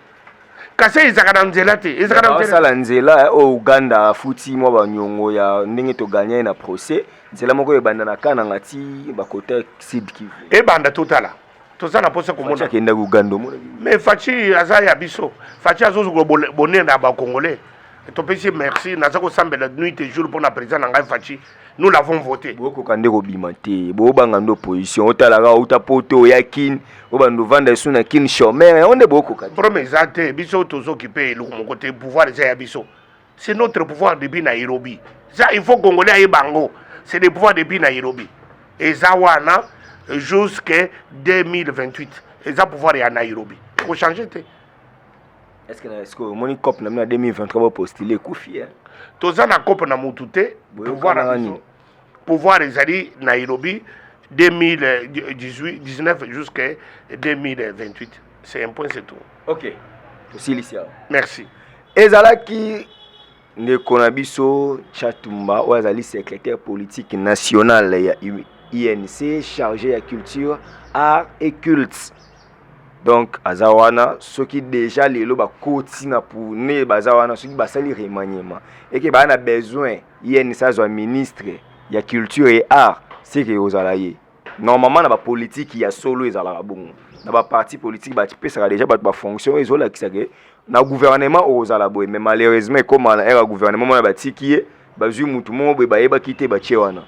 Kasai ezakana nzela te, ezakana nzela. Sala nzela au Uganda futi mwa banyongo ya ndenge to gagner na procès. Nzela moko ebanda na kana ngati ba côté Sud Kivu. Ebanda totala. Tozana posa ko mona kenda Uganda mo. Mais Fachi azaya biso. Fachi azozo ko bonenda ba congolais. Et merci, nous avons la nuit et jour pour la présidente Ngai Fachi. Nous l'avons voté. Beaucoup de bimante, beaucoup d'opposition, otalara, otapoto, yakin, obando vanda suna kin chômeur, on est beaucoup. Premier acte, biso tozo qui paye le côté pouvoir des abisso. C'est notre pouvoir depuis Nairobi. Ça il faut congolais aille bango. C'est le pouvoir depuis Nairobi. Et Zawana jusqu'à 2028. Et ça pouvoir est à Nairobi. Il faut changer. Est-ce que mon cop na 2023 va postuler Koufi hein? Toza na cop na mutute pouvoir ezali Nairobi 2018 19 jusqu'à 2028. C'est un point, c'est tout. OK. Tosilicia. Merci. Ezalaki Nekonabiso Chatumba ou azali secrétaire politique national ya INC chargé à culture, art et culte. Donc azawana ceux qui déjà les loba kotina pour ne bazawana ceux qui basali remaniement et que ba na besoin yen sa zo ministre ya culture et art c'est que ozalaye normalement na ba politique ya solo ezala bongo na ba parti politique ba tipesa déjà ba fonction ezola kisake na gouvernement ozala boy mais malheureusement comme na era gouvernement na batiki ba zu mutu mo ba yeba kite ba chewana.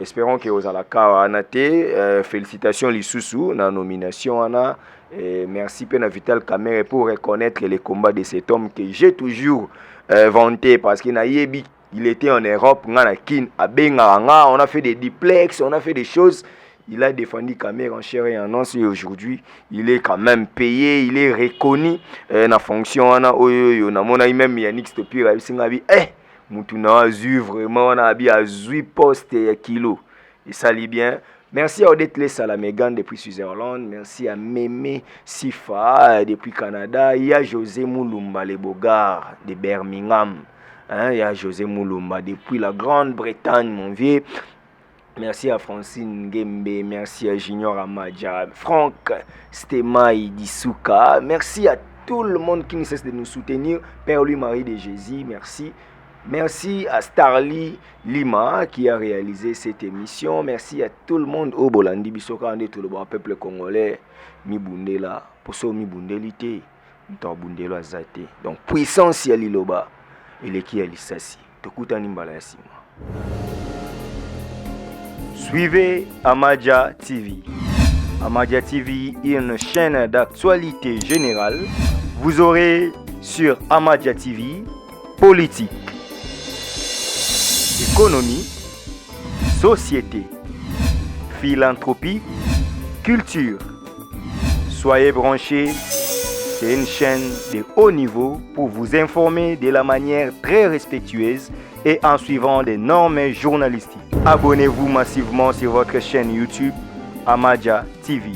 Espérons que ozala ka anate félicitations lisusu na nomination ana. Et merci Pena Vital Kamere pour reconnaître les combats de cet homme que j'ai toujours vanté parce qu'il était en Europe, on a fait des duplex, on a fait des choses. Il a défendu Kamere en chair et en os et aujourd'hui il est quand même payé, il est reconnu dans la fonction. On a même Yannick Stopira, Moutouna a vraiment on a 8 postes et kilos. Et ça lit bien. Merci à Odette Salamégan depuis Switzerland. Merci à Mémé Sifa depuis Canada. Il y a José Moulumba, les Bogards de Birmingham. Il y a José Moulumba depuis la Grande-Bretagne, mon vieux. Merci à Francine Gembe. Merci à Junior Amadja. Franck Stemaï Dissouka. Merci à tout le monde qui ne cesse de nous soutenir. Père Louis-Marie de Jésus, merci. Merci à Starly Lima qui a réalisé cette émission. Merci à tout le monde au Bolandi Bisoka, tout le peuple congolais. Mibundela, poso mibundelité, mtabundelo azate. Donc puissance ya liloba, eleki ya lisasi. Tokuta nimbala ya sima. Suivez Amadja TV. Amadja TV est une chaîne d'actualité générale. Vous aurez sur Amadja TV politique, économie, société, philanthropie, culture. Soyez branchés, c'est une chaîne de haut niveau pour vous informer de la manière très respectueuse et en suivant des normes journalistiques. Abonnez-vous massivement sur votre chaîne YouTube Amadja TV.